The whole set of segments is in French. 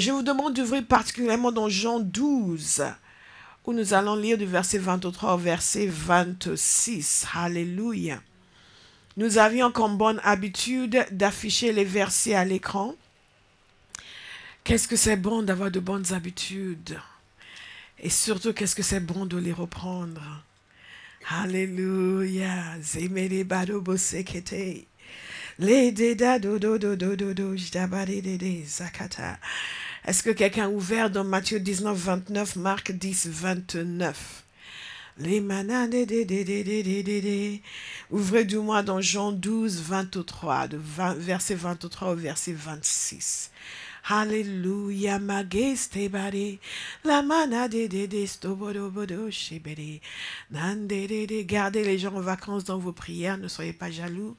Je vous demande d'ouvrir particulièrement dans Jean 12, où nous allons lire du verset 23 au verset 26. Alléluia. Nous avions comme bonne habitude d'afficher les versets à l'écran. Qu'est-ce que c'est bon d'avoir de bonnes habitudes? Et surtout, qu'est-ce que c'est bon de les reprendre? Alléluia. Zemele bado bosekete. Est-ce que quelqu'un a ouvert dans Matthieu 19, 29, Marc 10, 29? Ouvrez du moins dans Jean 12, 23, verset 23 au verset 26. Alléluia, mageste bari, la mana de stobodobodo shebere, nande de gardez les gens en vacances dans vos prières, ne soyez pas jaloux.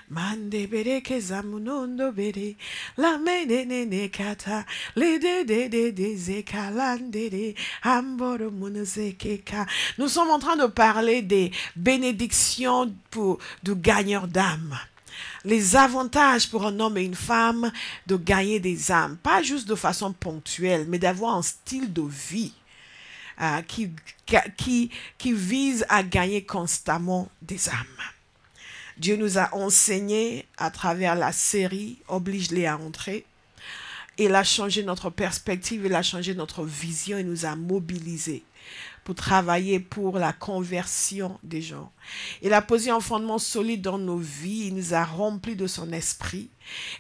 Mande bere kezamunondo bere, la mene ne kata, le de zekalande de amboro munozekeka. Nous sommes en train de parler des bénédictions pour du gagneur d'âme. Les avantages pour un homme et une femme de gagner des âmes, pas juste de façon ponctuelle, mais d'avoir un style de vie qui vise à gagner constamment des âmes. Dieu nous a enseigné à travers la série « Oblige-les à entrer ». Il a changé notre perspective, il a changé notre vision, il nous a mobilisés pour travailler pour la conversion des gens. Il a posé un fondement solide dans nos vies, il nous a remplis de son esprit.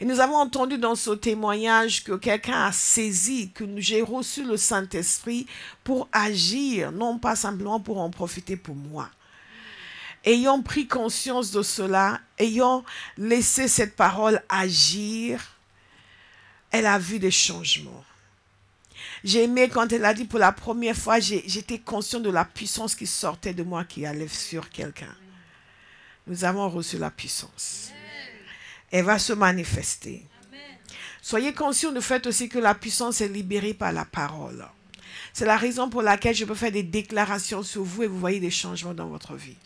Et nous avons entendu dans ce témoignage que quelqu'un a saisi que j'ai reçu le Saint-Esprit pour agir, non pas simplement pour en profiter pour moi. Ayant pris conscience de cela, ayant laissé cette parole agir, elle a vu des changements. J'ai aimé quand elle a dit pour la première fois, j'étais conscient de la puissance qui sortait de moi, qui allait sur quelqu'un. Nous avons reçu la puissance. Elle va se manifester. Soyez conscients du fait aussi que la puissance est libérée par la parole. C'est la raison pour laquelle je peux faire des déclarations sur vous et vous voyez des changements dans votre vie.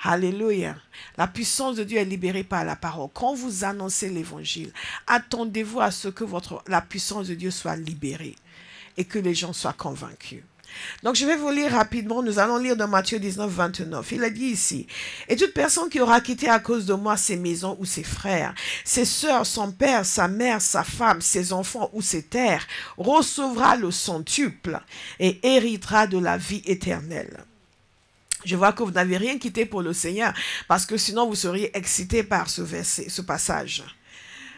Alléluia. La puissance de Dieu est libérée par la parole. Quand vous annoncez l'évangile, attendez-vous à ce que la puissance de Dieu soit libérée et que les gens soient convaincus. Donc, je vais vous lire rapidement. Nous allons lire dans Matthieu 19, 29. Il a dit ici, « Et toute personne qui aura quitté à cause de moi ses maisons ou ses frères, ses sœurs, son père, sa mère, sa femme, ses enfants ou ses terres, recevra le centuple et héritera de la vie éternelle. » Je vois que vous n'avez rien quitté pour le Seigneur, parce que sinon vous seriez excité par ce verset, ce passage.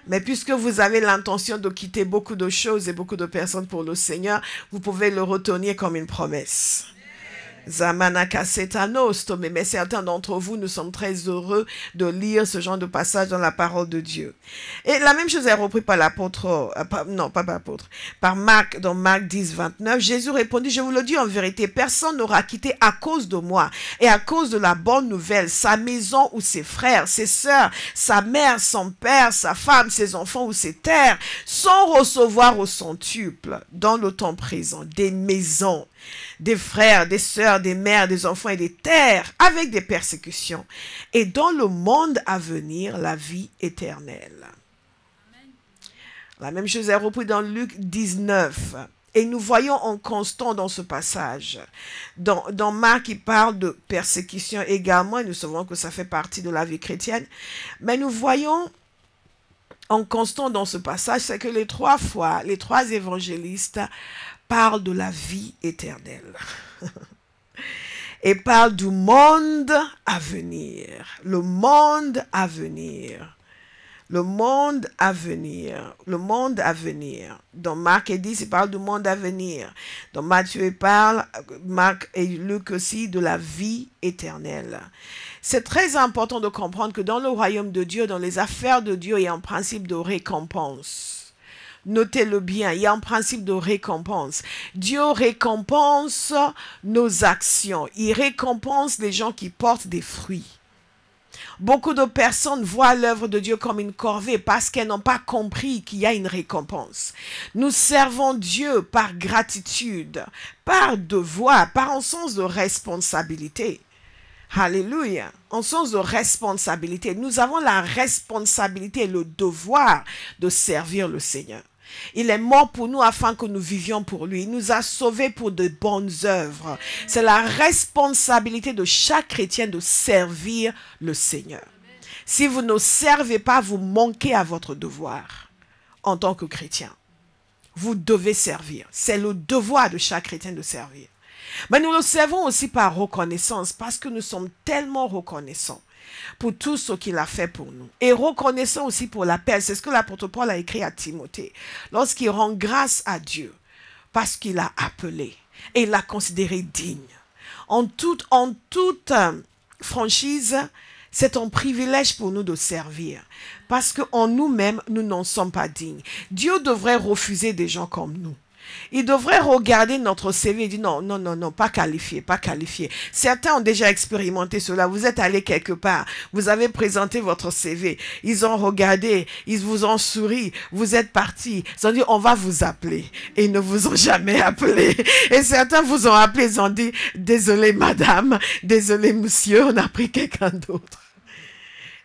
Mais puisque vous avez l'intention de quitter beaucoup de choses et beaucoup de personnes pour le Seigneur, vous pouvez le retenir comme une promesse. Mais certains d'entre vous, nous sommes très heureux de lire ce genre de passage dans la parole de Dieu. Et la même chose est reprise par l'apôtre, par Marc, dans Marc 10, 29. Jésus répondit, je vous le dis en vérité, personne n'aura quitté à cause de moi et à cause de la bonne nouvelle, sa maison ou ses frères, ses sœurs, sa mère, son père, sa femme, ses enfants ou ses terres, sans recevoir au centuple, dans le temps présent, des maisons, des frères, des sœurs, des mères, des enfants et des terres avec des persécutions. Et dans le monde à venir, la vie éternelle. Amen. La même chose est reprise dans Luc 19. Et nous voyons en constant dans ce passage. Dans Marc, il parle de persécution également. Et nous savons que ça fait partie de la vie chrétienne. Mais nous voyons en constant dans ce passage, c'est que les trois évangélistes parle de la vie éternelle et parle du monde à venir, le monde à venir, le monde à venir, le monde à venir. Dans Marc et 10, il parle du monde à venir. Dans Matthieu, il parle, Marc et Luc aussi, de la vie éternelle. C'est très important de comprendre que dans le royaume de Dieu, dans les affaires de Dieu, il y a un principe de récompense. Notez-le bien, il y a un principe de récompense. Dieu récompense nos actions. Il récompense les gens qui portent des fruits. Beaucoup de personnes voient l'œuvre de Dieu comme une corvée parce qu'elles n'ont pas compris qu'il y a une récompense. Nous servons Dieu par gratitude, par devoir, par un sens de responsabilité. Alléluia. En sens de responsabilité. Nous avons la responsabilité et le devoir de servir le Seigneur. Il est mort pour nous afin que nous vivions pour lui. Il nous a sauvés pour de bonnes œuvres. C'est la responsabilité de chaque chrétien de servir le Seigneur. Si vous ne servez pas, vous manquez à votre devoir en tant que chrétien. Vous devez servir. C'est le devoir de chaque chrétien de servir. Mais nous le servons aussi par reconnaissance parce que nous sommes tellement reconnaissants pour tout ce qu'il a fait pour nous. Et reconnaissant aussi pour l'appel. C'est ce que l'apôtre Paul a écrit à Timothée. Lorsqu'il rend grâce à Dieu parce qu'il l'a appelé et l'a considéré digne. En toute franchise, c'est un privilège pour nous de servir. Parce qu'en nous-mêmes, nous n'en sommes pas dignes. Dieu devrait refuser des gens comme nous. Il devrait regarder notre CV et dire non, non, non, non, pas qualifié, pas qualifié. Certains ont déjà expérimenté cela. Vous êtes allé quelque part, vous avez présenté votre CV, ils ont regardé, ils vous ont souri, vous êtes parti. Ils ont dit on va vous appeler et ils ne vous ont jamais appelé. Et certains vous ont appelé, ils ont dit désolé madame, désolé monsieur, on a pris quelqu'un d'autre.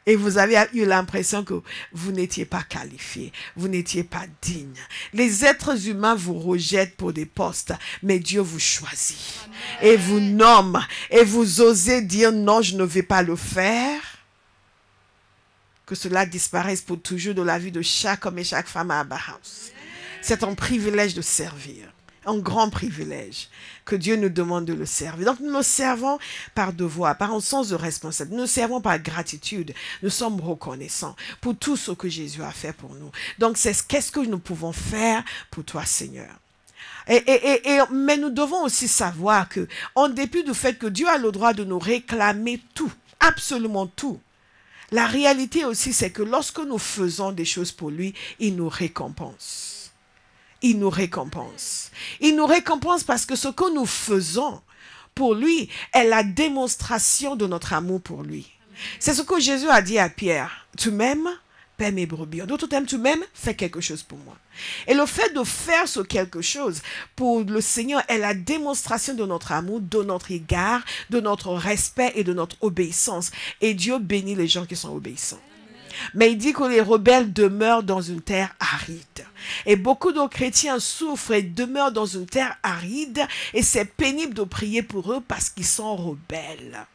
Et vous avez eu l'impression que vous n'étiez pas qualifié, vous n'étiez pas digne. Les êtres humains vous rejettent pour des postes, mais Dieu vous choisit. Amen. Et vous nomme, et vous osez dire non, je ne vais pas le faire. Que cela disparaisse pour toujours de la vie de chaque homme et chaque femme à Abba House. C'est un privilège de servir. Un grand privilège que Dieu nous demande de le servir. Donc nous le servons par devoir, par un sens de responsabilité. Nous le servons par gratitude. Nous sommes reconnaissants pour tout ce que Jésus a fait pour nous. Donc c'est qu'est-ce que nous pouvons faire pour toi, Seigneur. Mais nous devons aussi savoir que, en dépit du fait que Dieu a le droit de nous réclamer tout, absolument tout, la réalité aussi c'est que lorsque nous faisons des choses pour lui, il nous récompense. Il nous récompense. Il nous récompense parce que ce que nous faisons pour lui est la démonstration de notre amour pour lui. C'est ce que Jésus a dit à Pierre. Tu m'aimes? Paie mes brebis. D'autres t'aimes, tu m'aimes? Fais quelque chose pour moi. Et le fait de faire ce quelque chose pour le Seigneur est la démonstration de notre amour, de notre égard, de notre respect et de notre obéissance. Et Dieu bénit les gens qui sont obéissants. Mais il dit que les rebelles demeurent dans une terre aride. Et beaucoup de chrétiens souffrent et demeurent dans une terre aride. Et c'est pénible de prier pour eux parce qu'ils sont rebelles.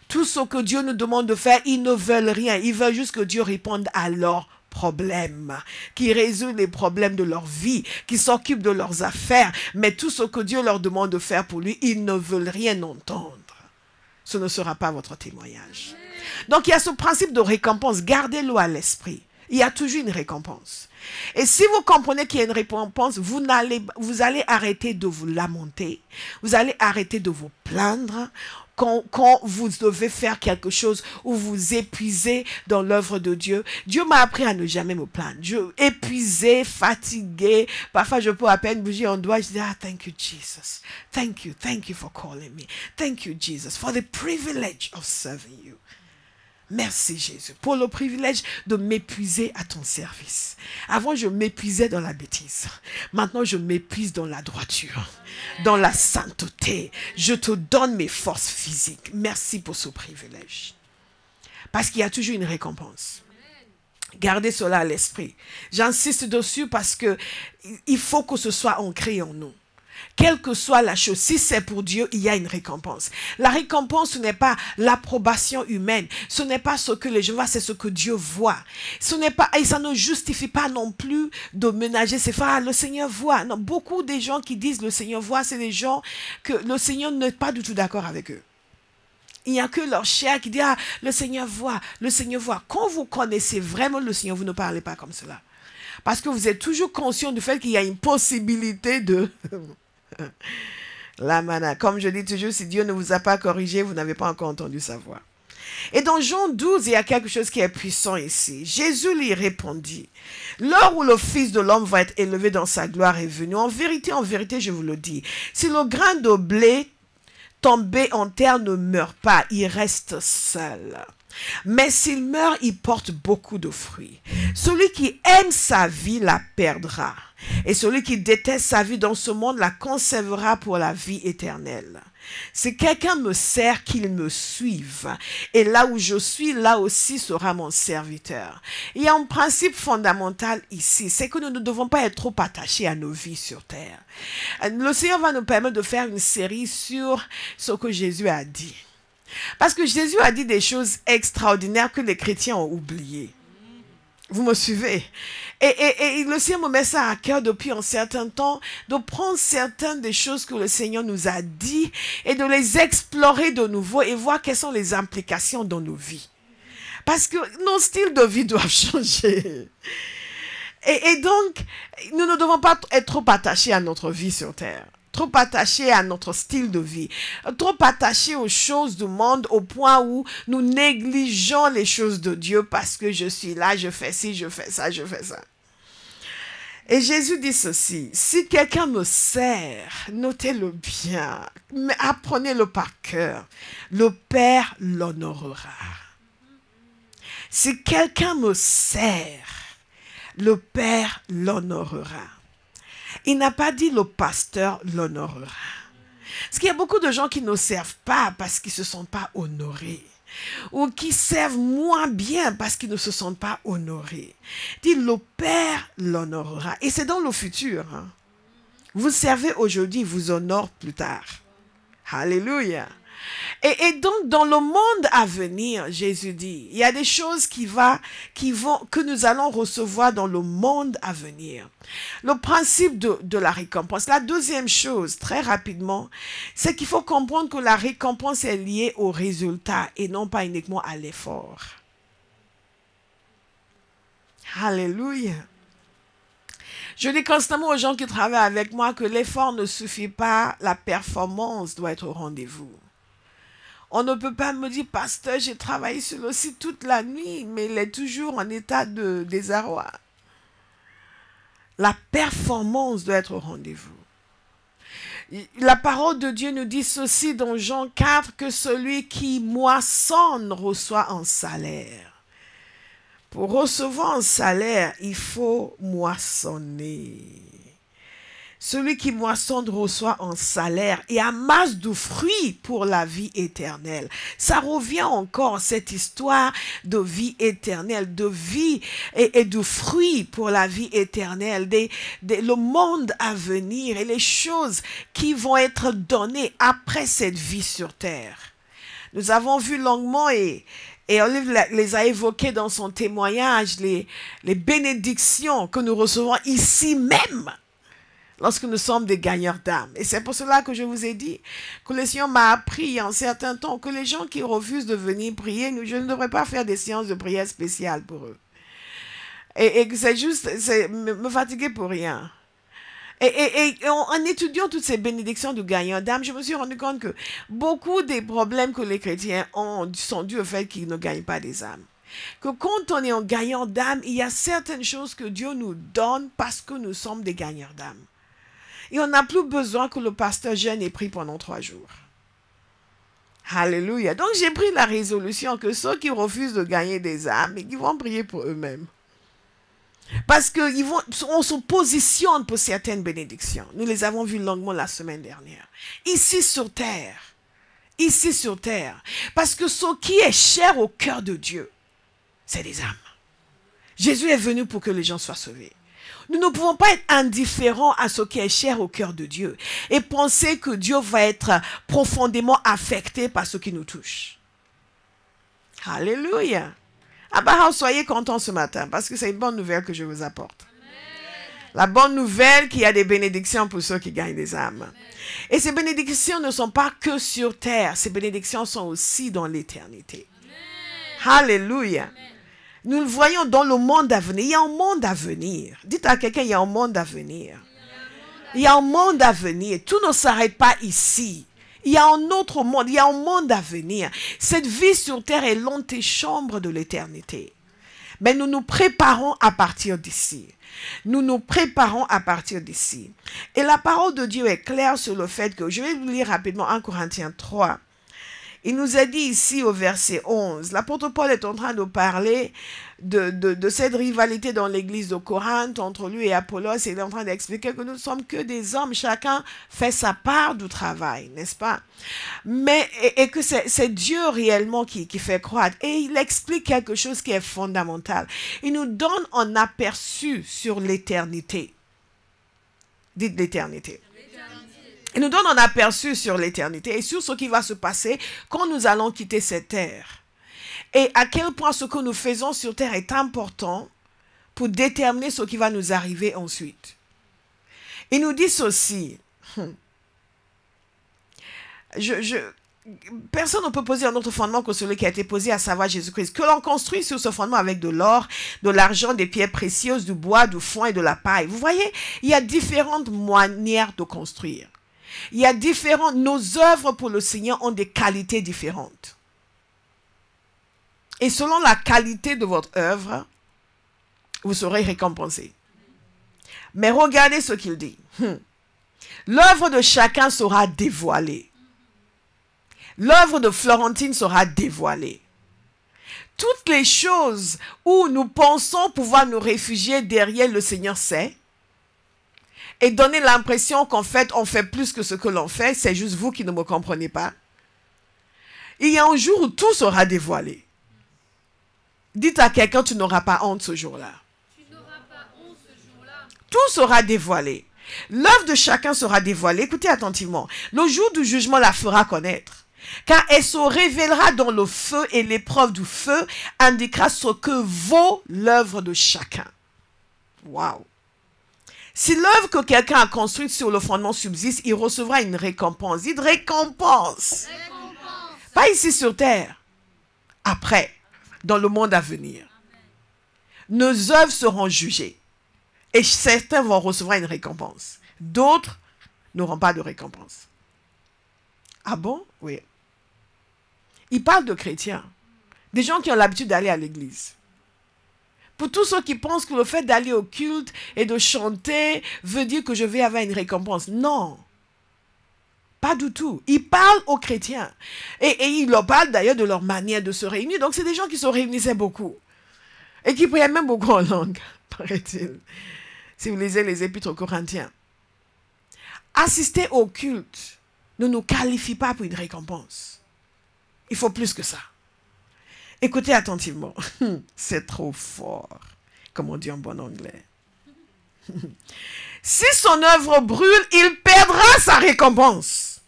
Tout ce que Dieu nous demande de faire, ils ne veulent rien. Ils veulent juste que Dieu réponde à leurs problèmes, qui résout les problèmes de leur vie, qui s'occupe de leurs affaires. Mais tout ce que Dieu leur demande de faire pour lui, ils ne veulent rien entendre. Ce ne sera pas votre témoignage. Donc il y a ce principe de récompense, gardez-le à l'esprit. Il y a toujours une récompense. Et si vous comprenez qu'il y a une récompense, vous allez arrêter de vous lamenter, vous allez arrêter de vous plaindre quand vous devez faire quelque chose où vous épuisez dans l'œuvre de Dieu. Dieu m'a appris à ne jamais me plaindre. Je épuisé, fatigué, parfois je peux à peine bouger en doigt, je dis, thank you Jesus, thank you for calling me, thank you Jesus for the privilege of serving you. Merci Jésus pour le privilège de m'épuiser à ton service. Avant, je m'épuisais dans la bêtise. Maintenant, je m'épuise dans la droiture, dans la sainteté. Je te donne mes forces physiques. Merci pour ce privilège. Parce qu'il y a toujours une récompense. Gardez cela à l'esprit. J'insiste dessus parce que il faut que ce soit ancré en nous. Quelle que soit la chose, si c'est pour Dieu, il y a une récompense. La récompense, ce n'est pas l'approbation humaine. Ce n'est pas ce que les gens voient, c'est ce que Dieu voit. Ce n'est pas, et ça ne justifie pas non plus de ménager ses frères. Le Seigneur voit. Non, beaucoup des gens qui disent le Seigneur voit, c'est des gens que le Seigneur n'est pas du tout d'accord avec eux. Il n'y a que leur chair qui dit, le Seigneur voit, le Seigneur voit. Quand vous connaissez vraiment le Seigneur, vous ne parlez pas comme cela. Parce que vous êtes toujours conscient du fait qu'il y a une possibilité de... La mana. Comme je dis toujours, si Dieu ne vous a pas corrigé, vous n'avez pas encore entendu sa voix. Et dans Jean 12, il y a quelque chose qui est puissant ici. Jésus lui répondit, l'heure où le Fils de l'homme va être élevé dans sa gloire est venue. En vérité, je vous le dis, si le grain de blé tombé en terre ne meurt pas, il reste seul. Mais s'il meurt, il porte beaucoup de fruits. Celui qui aime sa vie la perdra. Et celui qui déteste sa vie dans ce monde la conservera pour la vie éternelle. Si quelqu'un me sert, qu'il me suive. Et là où je suis, là aussi sera mon serviteur. Il y a un principe fondamental ici, c'est que nous ne devons pas être trop attachés à nos vies sur terre. Le Seigneur va nous permettre de faire une série sur ce que Jésus a dit. Parce que Jésus a dit des choses extraordinaires que les chrétiens ont oubliées. Vous me suivez? Et le Seigneur me met ça à cœur depuis un certain temps, de prendre certaines des choses que le Seigneur nous a dit et de les explorer de nouveau et voir quelles sont les implications dans nos vies. Parce que nos styles de vie doivent changer. Et donc, nous ne devons pas être trop attachés à notre vie sur terre. Trop attachés à notre style de vie, trop attachés aux choses du monde au point où nous négligeons les choses de Dieu parce que je suis là, je fais ci, je fais ça, je fais ça. Et Jésus dit ceci, si quelqu'un me sert, notez-le bien, mais apprenez-le par cœur, le Père l'honorera. Si quelqu'un me sert, le Père l'honorera. Il n'a pas dit le pasteur l'honorera. Parce qu'il y a beaucoup de gens qui ne servent pas parce qu'ils ne se sentent pas honorés. Ou qui servent moins bien parce qu'ils ne se sentent pas honorés. Il dit le Père l'honorera. Et c'est dans le futur. Hein. Vous servez aujourd'hui, vous honore plus tard. Alléluia. Et donc, dans le monde à venir, Jésus dit, il y a des choses que nous allons recevoir dans le monde à venir. Le principe de la récompense. La deuxième chose, très rapidement, c'est qu'il faut comprendre que la récompense est liée au résultat et non pas uniquement à l'effort. Alléluia. Je dis constamment aux gens qui travaillent avec moi que l'effort ne suffit pas, la performance doit être au rendez-vous. On ne peut pas me dire, pasteur, j'ai travaillé sur le site toute la nuit, mais il est toujours en état de désarroi. La performance doit être au rendez-vous. La parole de Dieu nous dit ceci dans Jean 4, que celui qui moissonne reçoit un salaire. Pour recevoir un salaire, il faut moissonner. Celui qui moissonne reçoit un salaire et amasse du fruit pour la vie éternelle. Ça revient encore, cette histoire de vie éternelle, de vie et de fruits pour la vie éternelle, le monde à venir et les choses qui vont être données après cette vie sur terre. Nous avons vu longuement et Olive les a évoquées dans son témoignage, les bénédictions que nous recevons ici même. Lorsque nous sommes des gagneurs d'âme. Et c'est pour cela que je vous ai dit que le Seigneur m'a appris il y a un certain temps que les gens qui refusent de venir prier, je ne devrais pas faire des séances de prière spéciales pour eux. Et c'est juste me fatiguer pour rien. Et en étudiant toutes ces bénédictions de gagneurs d'âme, je me suis rendu compte que beaucoup des problèmes que les chrétiens ont sont dus au fait qu'ils ne gagnent pas des âmes. Que quand on est un gagnant d'âme, il y a certaines choses que Dieu nous donne parce que nous sommes des gagneurs d'âme. Et on n'a plus besoin que le pasteur jeûne et prie pendant 3 jours. Alléluia. Donc j'ai pris la résolution que ceux qui refusent de gagner des âmes, ils vont prier pour eux-mêmes. Parce qu'on se positionne pour certaines bénédictions. Nous les avons vues longuement la semaine dernière. Ici sur terre. Ici sur terre. Parce que ce qui est cher au cœur de Dieu, c'est des âmes. Jésus est venu pour que les gens soient sauvés. Nous ne pouvons pas être indifférents à ce qui est cher au cœur de Dieu et penser que Dieu va être profondément affecté par ce qui nous touche. Alléluia. Ah, soyez contents ce matin parce que c'est une bonne nouvelle que je vous apporte. Amen. La bonne nouvelle qu'il y a des bénédictions pour ceux qui gagnent des âmes. Amen. Et ces bénédictions ne sont pas que sur terre, ces bénédictions sont aussi dans l'éternité. Alléluia. Amen. Nous le voyons dans le monde à venir. Il y a un monde à venir. Dites à quelqu'un, il y a un monde à venir. Il y a un monde à venir. Tout ne s'arrête pas ici. Il y a un autre monde. Il y a un monde à venir. Cette vie sur terre est l'antichambre de l'éternité. Mais nous nous préparons à partir d'ici. Nous nous préparons à partir d'ici. Et la parole de Dieu est claire sur le fait que, je vais vous lire rapidement 1 Corinthiens 3. Il nous a dit ici au verset 11, l'apôtre Paul est en train de parler de cette rivalité dans l'église de Corinthe entre lui et Apollos. Il est en train d'expliquer que nous ne sommes que des hommes, chacun fait sa part du travail, n'est-ce pas? Mais, et que c'est Dieu réellement qui fait croître. Et il explique quelque chose qui est fondamental. Il nous donne un aperçu sur l'éternité. Dites l'éternité. Il nous donne un aperçu sur l'éternité et sur ce qui va se passer quand nous allons quitter cette terre. Et à quel point ce que nous faisons sur terre est important pour déterminer ce qui va nous arriver ensuite. Il nous dit ceci. Personne ne peut poser un autre fondement que celui qui a été posé, à savoir Jésus-Christ. Que l'on construit sur ce fondement avec de l'or, de l'argent, des pierres précieuses, du bois, du foin et de la paille. Vous voyez, il y a différentes manières de construire. Il y a nos œuvres pour le Seigneur ont des qualités différentes. Et selon la qualité de votre œuvre, vous serez récompensé. Mais regardez ce qu'il dit. L'œuvre de chacun sera dévoilée. L'œuvre de Florentine sera dévoilée. Toutes les choses où nous pensons pouvoir nous réfugier derrière le Seigneur sait, et donner l'impression qu'en fait, on fait plus que ce que l'on fait, c'est juste vous qui ne me comprenez pas. Il y a un jour où tout sera dévoilé. Dites à quelqu'un, tu n'auras pas honte ce jour-là. Tout sera dévoilé. L'œuvre de chacun sera dévoilée. Écoutez attentivement. Le jour du jugement la fera connaître. Car elle se révélera dans le feu et l'épreuve du feu indiquera ce que vaut l'œuvre de chacun. Waouh! Si l'œuvre que quelqu'un a construite sur le fondement subsiste, il recevra une récompense. Dites récompense. Pas ici sur terre. Après, dans le monde à venir. Nos œuvres seront jugées. Et certains vont recevoir une récompense. D'autres n'auront pas de récompense. Ah bon? Oui. Il parle de chrétiens. Des gens qui ont l'habitude d'aller à l'église. Pour tous ceux qui pensent que le fait d'aller au culte et de chanter veut dire que je vais avoir une récompense. Non. Pas du tout. Il parle aux chrétiens. Et il leur parle d'ailleurs de leur manière de se réunir. Donc c'est des gens qui se réunissaient beaucoup. Et qui priaient même beaucoup en langue, paraît-il. Si vous lisez les épîtres aux Corinthiens. Assister au culte ne nous qualifie pas pour une récompense. Il faut plus que ça. Écoutez attentivement. C'est trop fort, comme on dit en bon anglais. Si son œuvre brûle, il perdra sa récompense.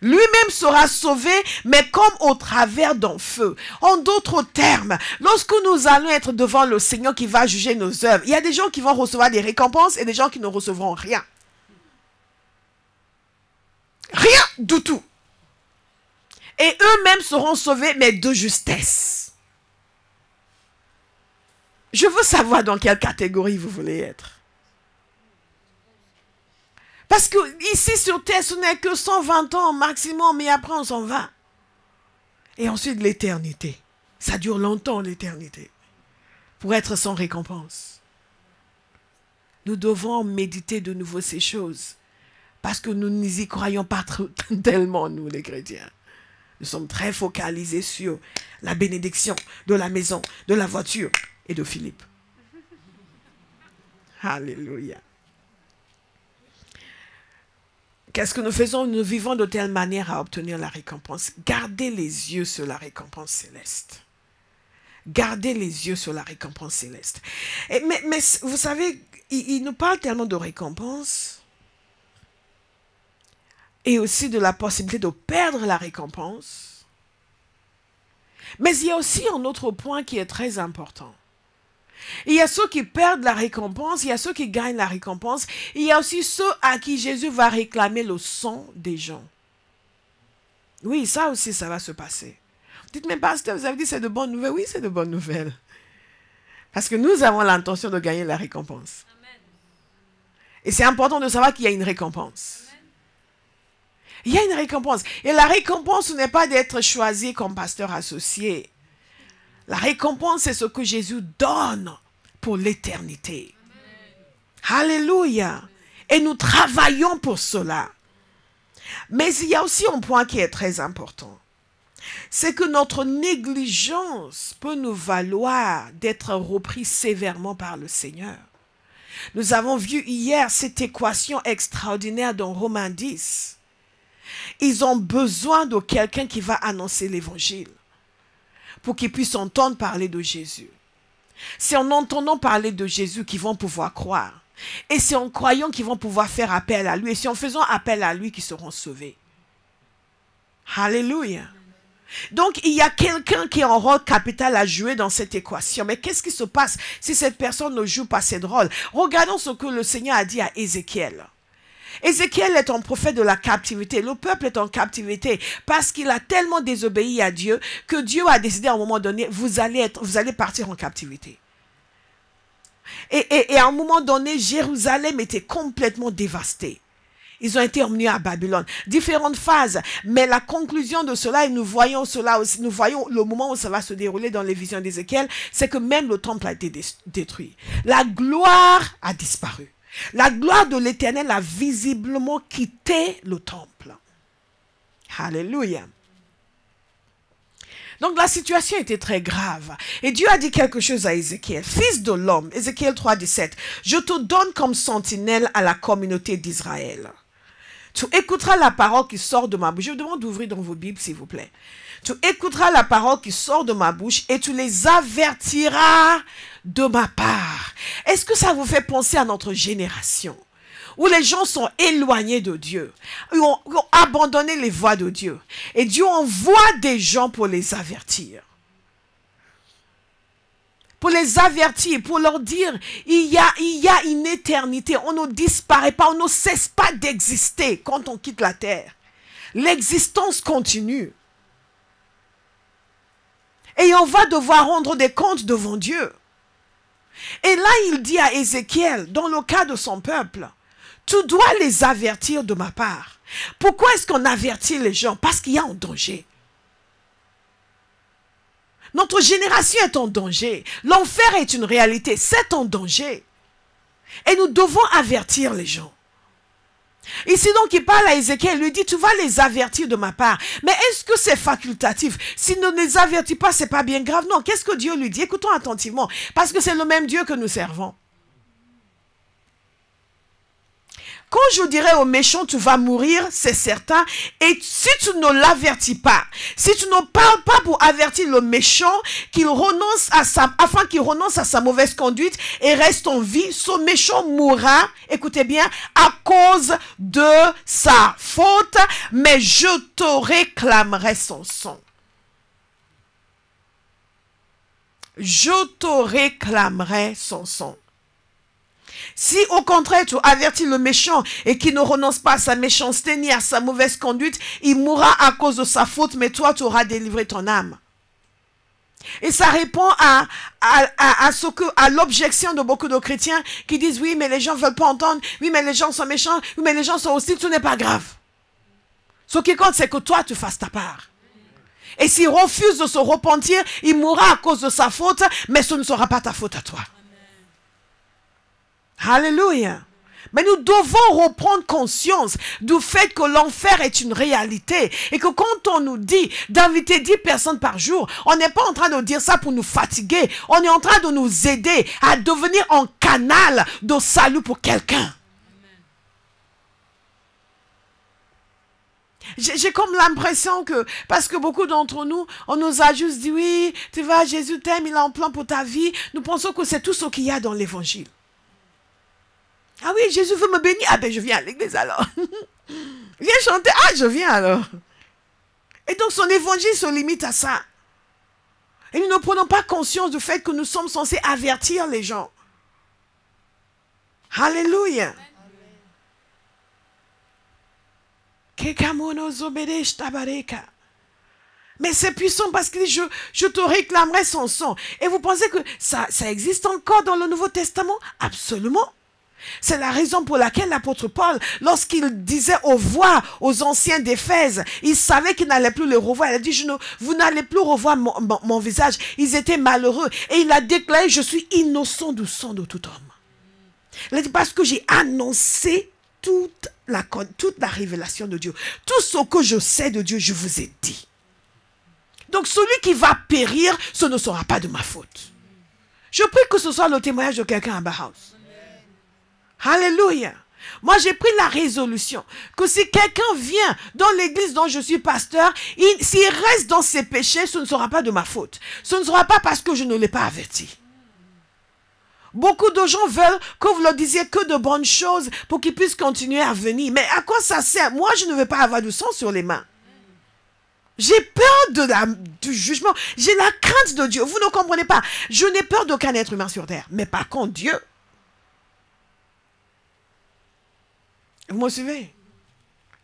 Lui-même sera sauvé, mais comme au travers d'un feu. En d'autres termes, lorsque nous allons être devant le Seigneur qui va juger nos œuvres, il y a des gens qui vont recevoir des récompenses et des gens qui ne recevront rien. Rien du tout. Et eux-mêmes seront sauvés, mais de justesse. Je veux savoir dans quelle catégorie vous voulez être. Parce que ici sur terre, ce n'est que 120 ans maximum, mais après on s'en va. Et ensuite l'éternité. Ça dure longtemps l'éternité. Pour être sans récompense. Nous devons méditer de nouveau ces choses. Parce que nous n'y croyons pas tellement, nous les chrétiens. Nous sommes très focalisés sur la bénédiction de la maison, de la voiture et de Philippe. Alléluia. Qu'est-ce que nous faisons? Nous vivons de telle manière à obtenir la récompense. Gardez les yeux sur la récompense céleste. Gardez les yeux sur la récompense céleste. Mais vous savez, il nous parle tellement de récompense. Et aussi de la possibilité de perdre la récompense. Mais il y a aussi un autre point qui est très important. Il y a ceux qui perdent la récompense, il y a ceux qui gagnent la récompense, il y a aussi ceux à qui Jésus va réclamer le sang des gens. Oui, ça aussi, ça va se passer. Dites, mais pasteur, vous avez dit c'est de bonnes nouvelles. Oui, c'est de bonnes nouvelles. Parce que nous avons l'intention de gagner la récompense. Amen. Et c'est important de savoir qu'il y a une récompense. Il y a une récompense. Et la récompense, ce n'est pas d'être choisi comme pasteur associé. La récompense, c'est ce que Jésus donne pour l'éternité. Alléluia. Et nous travaillons pour cela. Mais il y a aussi un point qui est très important. c'est que notre négligence peut nous valoir d'être repris sévèrement par le Seigneur. Nous avons vu hier cette équation extraordinaire dans Romains 10. Ils ont besoin de quelqu'un qui va annoncer l'évangile pour qu'ils puissent entendre parler de Jésus. C'est en entendant parler de Jésus qu'ils vont pouvoir croire. Et c'est en croyant qu'ils vont pouvoir faire appel à lui. Et c'est en faisant appel à lui qu'ils seront sauvés. Alléluia. Donc, il y a quelqu'un qui a un rôle capital à jouer dans cette équation. Mais qu'est-ce qui se passe si cette personne ne joue pas ce rôle? Regardons ce que le Seigneur a dit à Ézéchiel. Ézéchiel est un prophète de la captivité. Le peuple est en captivité parce qu'il a tellement désobéi à Dieu que Dieu a décidé à un moment donné, vous allez partir en captivité. Et à un moment donné, Jérusalem était complètement dévastée. Ils ont été emmenés à Babylone. Différentes phases. Mais la conclusion de cela, et nous voyons cela aussi, nous voyons le moment où ça va se dérouler dans les visions d'Ézéchiel, c'est que même le temple a été détruit. La gloire a disparu. La gloire de l'Éternel a visiblement quitté le temple. Alléluia. Donc la situation était très grave. Et Dieu a dit quelque chose à Ézéchiel. Fils de l'homme, Ézéchiel 3, 17. Je te donne comme sentinelle à la communauté d'Israël. Tu écouteras la parole qui sort de ma bouche. Je vous demande d'ouvrir dans vos Bibles, s'il vous plaît. Tu écouteras la parole qui sort de ma bouche et tu les avertiras de ma part. Est-ce que ça vous fait penser à notre génération où les gens sont éloignés de Dieu, ont abandonné les voies de Dieu. Et Dieu envoie des gens pour les avertir. Pour les avertir, pour leur dire, il y a une éternité, on ne disparaît pas, on ne cesse pas d'exister quand on quitte la terre. L'existence continue. Et on va devoir rendre des comptes devant Dieu. Et là, il dit à Ézéchiel, dans le cas de son peuple, tu dois les avertir de ma part. Pourquoi est-ce qu'on avertit les gens? Parce qu'il y a un danger. Notre génération est en danger. L'enfer est une réalité. C'est en danger. Et nous devons avertir les gens. Ici donc, il parle à Ézéchiel, il lui dit, tu vas les avertir de ma part. Mais est-ce que c'est facultatif? S'il ne les avertit pas, c'est pas bien grave. Non, qu'est-ce que Dieu lui dit? Écoutons attentivement. Parce que c'est le même Dieu que nous servons. Quand je dirais au méchant, tu vas mourir, c'est certain. Et si tu ne l'avertis pas, si tu ne parles pas pour avertir le méchant afin qu'il renonce à sa mauvaise conduite et reste en vie, ce méchant mourra, écoutez bien, à cause de sa faute, mais je te réclamerai son sang. Je te réclamerai son sang. Si au contraire tu avertis le méchant et qu'il ne renonce pas à sa méchanceté ni à sa mauvaise conduite, il mourra à cause de sa faute, mais toi tu auras délivré ton âme. Et ça répond à l'objection de beaucoup de chrétiens qui disent oui mais les gens ne veulent pas entendre, oui mais les gens sont méchants, oui mais les gens sont hostiles, tout n'est pas grave. Ce qui compte c'est que toi tu fasses ta part. Et s'il refuse de se repentir, il mourra à cause de sa faute, mais ce ne sera pas ta faute à toi. Alléluia. Mais nous devons reprendre conscience du fait que l'enfer est une réalité. Et que quand on nous dit d'inviter 10 personnes par jour, on n'est pas en train de dire ça pour nous fatiguer. On est en train de nous aider à devenir un canal de salut pour quelqu'un. J'ai comme l'impression que, parce que beaucoup d'entre nous, on nous a juste dit, oui, tu vois, Jésus t'aime, il a un plan pour ta vie. Nous pensons que c'est tout ce qu'il y a dans l'évangile. Ah oui, Jésus veut me bénir. Ah ben, je viens à l'église alors. Viens chanter. Ah, je viens alors. Et donc, son évangile se limite à ça. Et nous ne prenons pas conscience du fait que nous sommes censés avertir les gens. Alléluia. Mais c'est puissant parce qu'il dit, je te réclamerai son sang. Et vous pensez que ça existe encore dans le Nouveau Testament? Absolument. C'est la raison pour laquelle l'apôtre Paul, lorsqu'il disait au revoir aux anciens d'Éphèse, il savait qu'il n'allait plus les revoir. Il a dit, vous n'allez plus revoir mon visage. Ils étaient malheureux. Et il a déclaré, je suis innocent du sang de tout homme. Il a dit, parce que j'ai annoncé toute la révélation de Dieu. Tout ce que je sais de Dieu, je vous ai dit. Donc celui qui va périr, ce ne sera pas de ma faute. Je prie que ce soit le témoignage de quelqu'un à Bauhaus. Alléluia. Moi, j'ai pris la résolution que si quelqu'un vient dans l'église dont je suis pasteur, s'il reste dans ses péchés, ce ne sera pas de ma faute. Ce ne sera pas parce que je ne l'ai pas averti. Beaucoup de gens veulent que vous leur disiez que de bonnes choses pour qu'ils puissent continuer à venir. Mais à quoi ça sert? Moi, je ne veux pas avoir du sang sur les mains. J'ai peur du jugement. J'ai la crainte de Dieu. Vous ne comprenez pas. Je n'ai peur d'aucun être humain sur terre. Mais par contre, Dieu... Vous me suivez?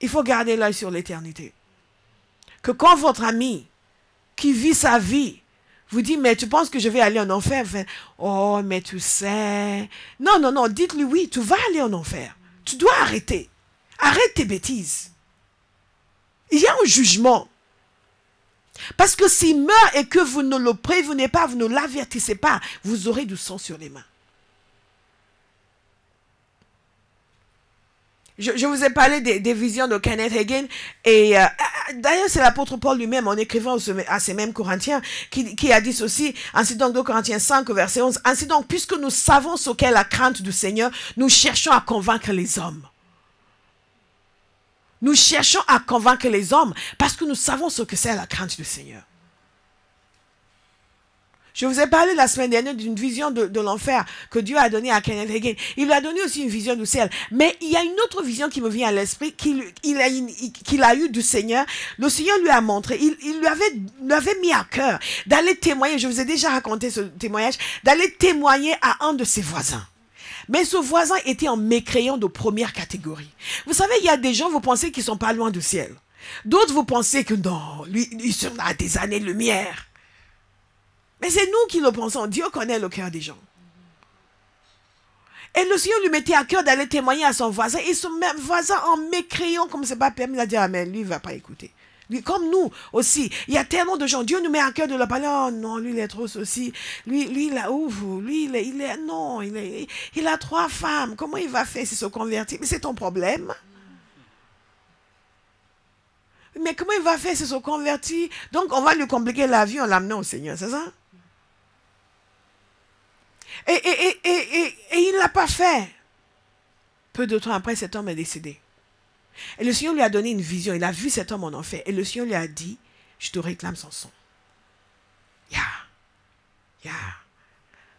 Il faut garder l'œil sur l'éternité. Que quand votre ami qui vit sa vie vous dit, mais tu penses que je vais aller en enfer? Oh, mais tu sais... Non, non, non, dites-lui, oui, tu vas aller en enfer. Tu dois arrêter. Arrête tes bêtises. Il y a un jugement. Parce que s'il meurt et que vous ne le prévenez pas, vous ne l'avertissez pas, vous aurez du sang sur les mains. Je vous ai parlé des visions de Kenneth Hagin. Et d'ailleurs, c'est l'apôtre Paul lui-même, en écrivant à ces mêmes Corinthiens, qui a dit ceci, ainsi donc 2 Corinthiens 5, verset 11, ainsi donc, puisque nous savons ce qu'est la crainte du Seigneur, nous cherchons à convaincre les hommes. Nous cherchons à convaincre les hommes parce que nous savons ce que c'est la crainte du Seigneur. Je vous ai parlé la semaine dernière d'une vision de l'enfer que Dieu a donnée à Kenneth Hagin. Il lui a donné aussi une vision du ciel. Mais il y a une autre vision qui me vient à l'esprit qu'il a eue du Seigneur. Le Seigneur lui a montré, il lui avait mis à cœur d'aller témoigner, je vous ai déjà raconté ce témoignage, d'aller témoigner à un de ses voisins. Mais ce voisin était un mécréant de première catégorie. Vous savez, il y a des gens, vous pensez qu'ils ne sont pas loin du ciel. D'autres, vous pensez que non, lui, il sera à des années-lumière. Mais c'est nous qui le pensons. Dieu connaît le cœur des gens. Et le Seigneur lui mettait à cœur d'aller témoigner à son voisin. Et son voisin, en mécréant, comme ce n'est pas permis, il a dit, ah, mais lui, il ne va pas écouter. Lui, comme nous aussi, il y a tellement de gens. Dieu nous met à cœur de leur parler. Oh non, lui, il est trop ceci. Lui, il a ouvre. Lui, il a 3 femmes. Comment il va faire s'il se convertit? Mais c'est ton problème. Mais comment il va faire s'il se convertit? Donc, on va lui compliquer la vie en l'amenant au Seigneur, c'est ça? Et il ne l'a pas fait. Peu de temps après, cet homme est décédé. Et le Seigneur lui a donné une vision. Il a vu cet homme en enfer. Et le Seigneur lui a dit, je te réclame son sang.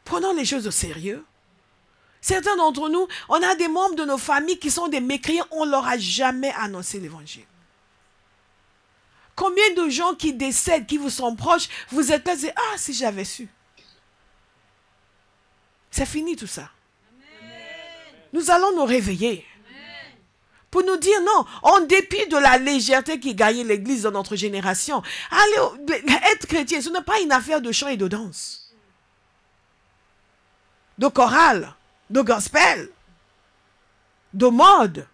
Prenons les choses au sérieux. Certains d'entre nous, on a des membres de nos familles qui sont des mécréants. On ne leur a jamais annoncé l'évangile. Combien de gens qui décèdent, qui vous sont proches, vous êtes là et dites, ah, si j'avais su. C'est fini tout ça. Amen. Nous allons nous réveiller. Amen. Pour nous dire non, en dépit de la légèreté qui gagnait l'Église dans notre génération, être chrétien, ce n'est pas une affaire de chant et de danse, de chorale, de gospel, de mode.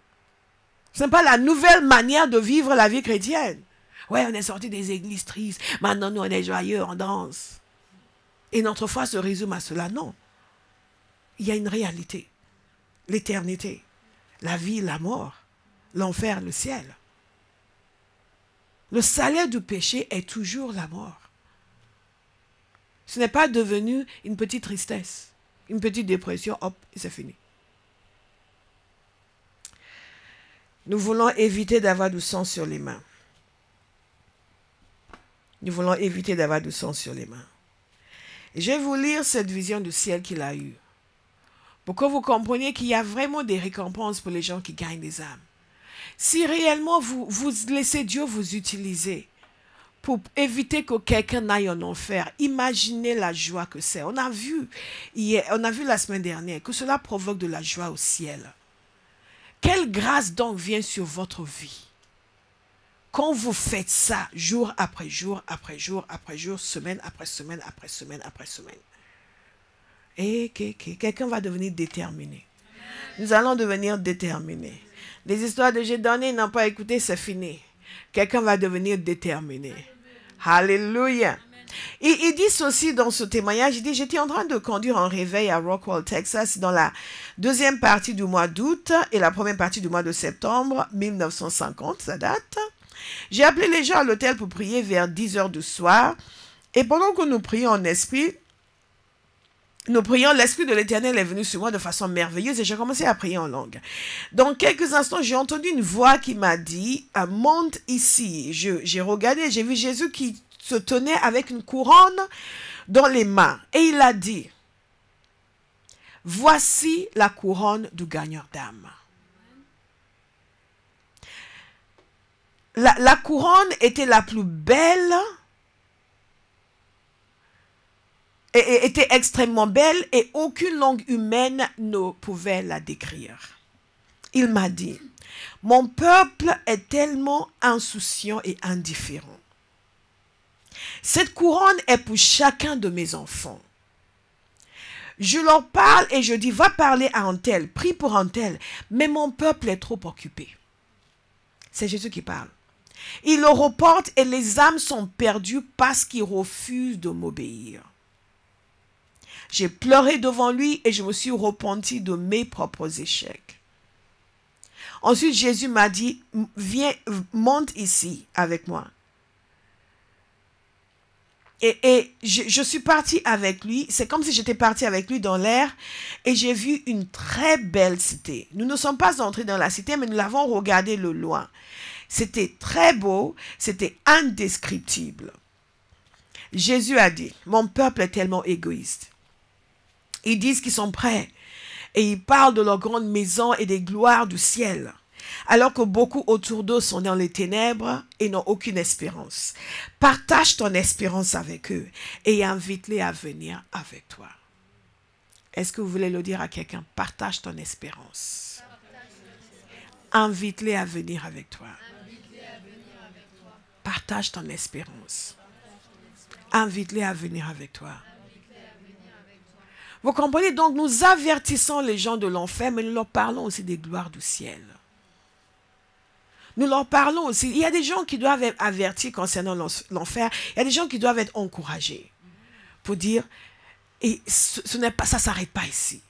Ce n'est pas la nouvelle manière de vivre la vie chrétienne. Ouais, on est sorti des églises tristes, maintenant nous on est joyeux, on danse. Et notre foi se résume à cela, non. Il y a une réalité, l'éternité, la vie, la mort, l'enfer, le ciel. Le salaire du péché est toujours la mort. Ce n'est pas devenu une petite tristesse, une petite dépression, hop, et c'est fini. Nous voulons éviter d'avoir du sang sur les mains. Nous voulons éviter d'avoir du sang sur les mains. Et je vais vous lire cette vision du ciel qu'il a eue. Pour que vous compreniez qu'il y a vraiment des récompenses pour les gens qui gagnent des âmes. Si réellement vous laissez Dieu vous utiliser pour éviter que quelqu'un n'aille en enfer, imaginez la joie que c'est. On a vu la semaine dernière que cela provoque de la joie au ciel. Quelle grâce donc vient sur votre vie quand vous faites ça jour après jour, après jour, après jour, semaine après semaine, après semaine, après semaine. Et quelqu'un va devenir déterminé. Nous allons devenir déterminés. Les histoires de j'ai donné, n'ont pas écouté, c'est fini. Quelqu'un va devenir déterminé. Alléluia. Il dit ceci dans ce témoignage. Il dit, j'étais en train de conduire un réveil à Rockwall, Texas, dans la deuxième partie du mois d'août et la première partie du mois de septembre 1950, ça date. J'ai appelé les gens à l'hôtel pour prier vers 10 heures du soir. Et pendant que nous prions en esprit, l'Esprit de l'Éternel est venu sur moi de façon merveilleuse et j'ai commencé à prier en langue. Dans quelques instants, j'ai entendu une voix qui m'a dit « Monte ici ». J'ai regardé, j'ai vu Jésus qui se tenait avec une couronne dans les mains. Et il a dit « Voici la couronne du gagneur d'âme ». La couronne était la plus belle, et était extrêmement belle et aucune langue humaine ne pouvait la décrire. Il m'a dit, mon peuple est tellement insouciant et indifférent. Cette couronne est pour chacun de mes enfants. Je leur parle et je dis, va parler à un tel, prie pour un tel, mais mon peuple est trop occupé. C'est Jésus qui parle. Il le reporte et les âmes sont perdues parce qu'ils refusent de m'obéir. J'ai pleuré devant lui et je me suis repenti de mes propres échecs. Ensuite, Jésus m'a dit, viens, monte ici avec moi. Et je suis partie avec lui. C'est comme si j'étais partie avec lui dans l'air et j'ai vu une très belle cité. Nous ne sommes pas entrés dans la cité, mais nous l'avons regardée de loin. C'était très beau, c'était indescriptible. Jésus a dit, mon peuple est tellement égoïste. Ils disent qu'ils sont prêts et ils parlent de leur grande maison et des gloires du ciel, alors que beaucoup autour d'eux sont dans les ténèbres et n'ont aucune espérance. Partage ton espérance avec eux et invite-les à venir avec toi. Est-ce que vous voulez le dire à quelqu'un? Partage ton espérance. Invite-les à venir avec toi. Partage ton espérance. Invite-les à venir avec toi. Vous comprenez? Donc, nous avertissons les gens de l'enfer, mais nous leur parlons aussi des gloires du ciel. Nous leur parlons aussi. Il y a des gens qui doivent être avertis concernant l'enfer. Il y a des gens qui doivent être encouragés pour dire, et ce n'est pas, ça ne s'arrête pas ici.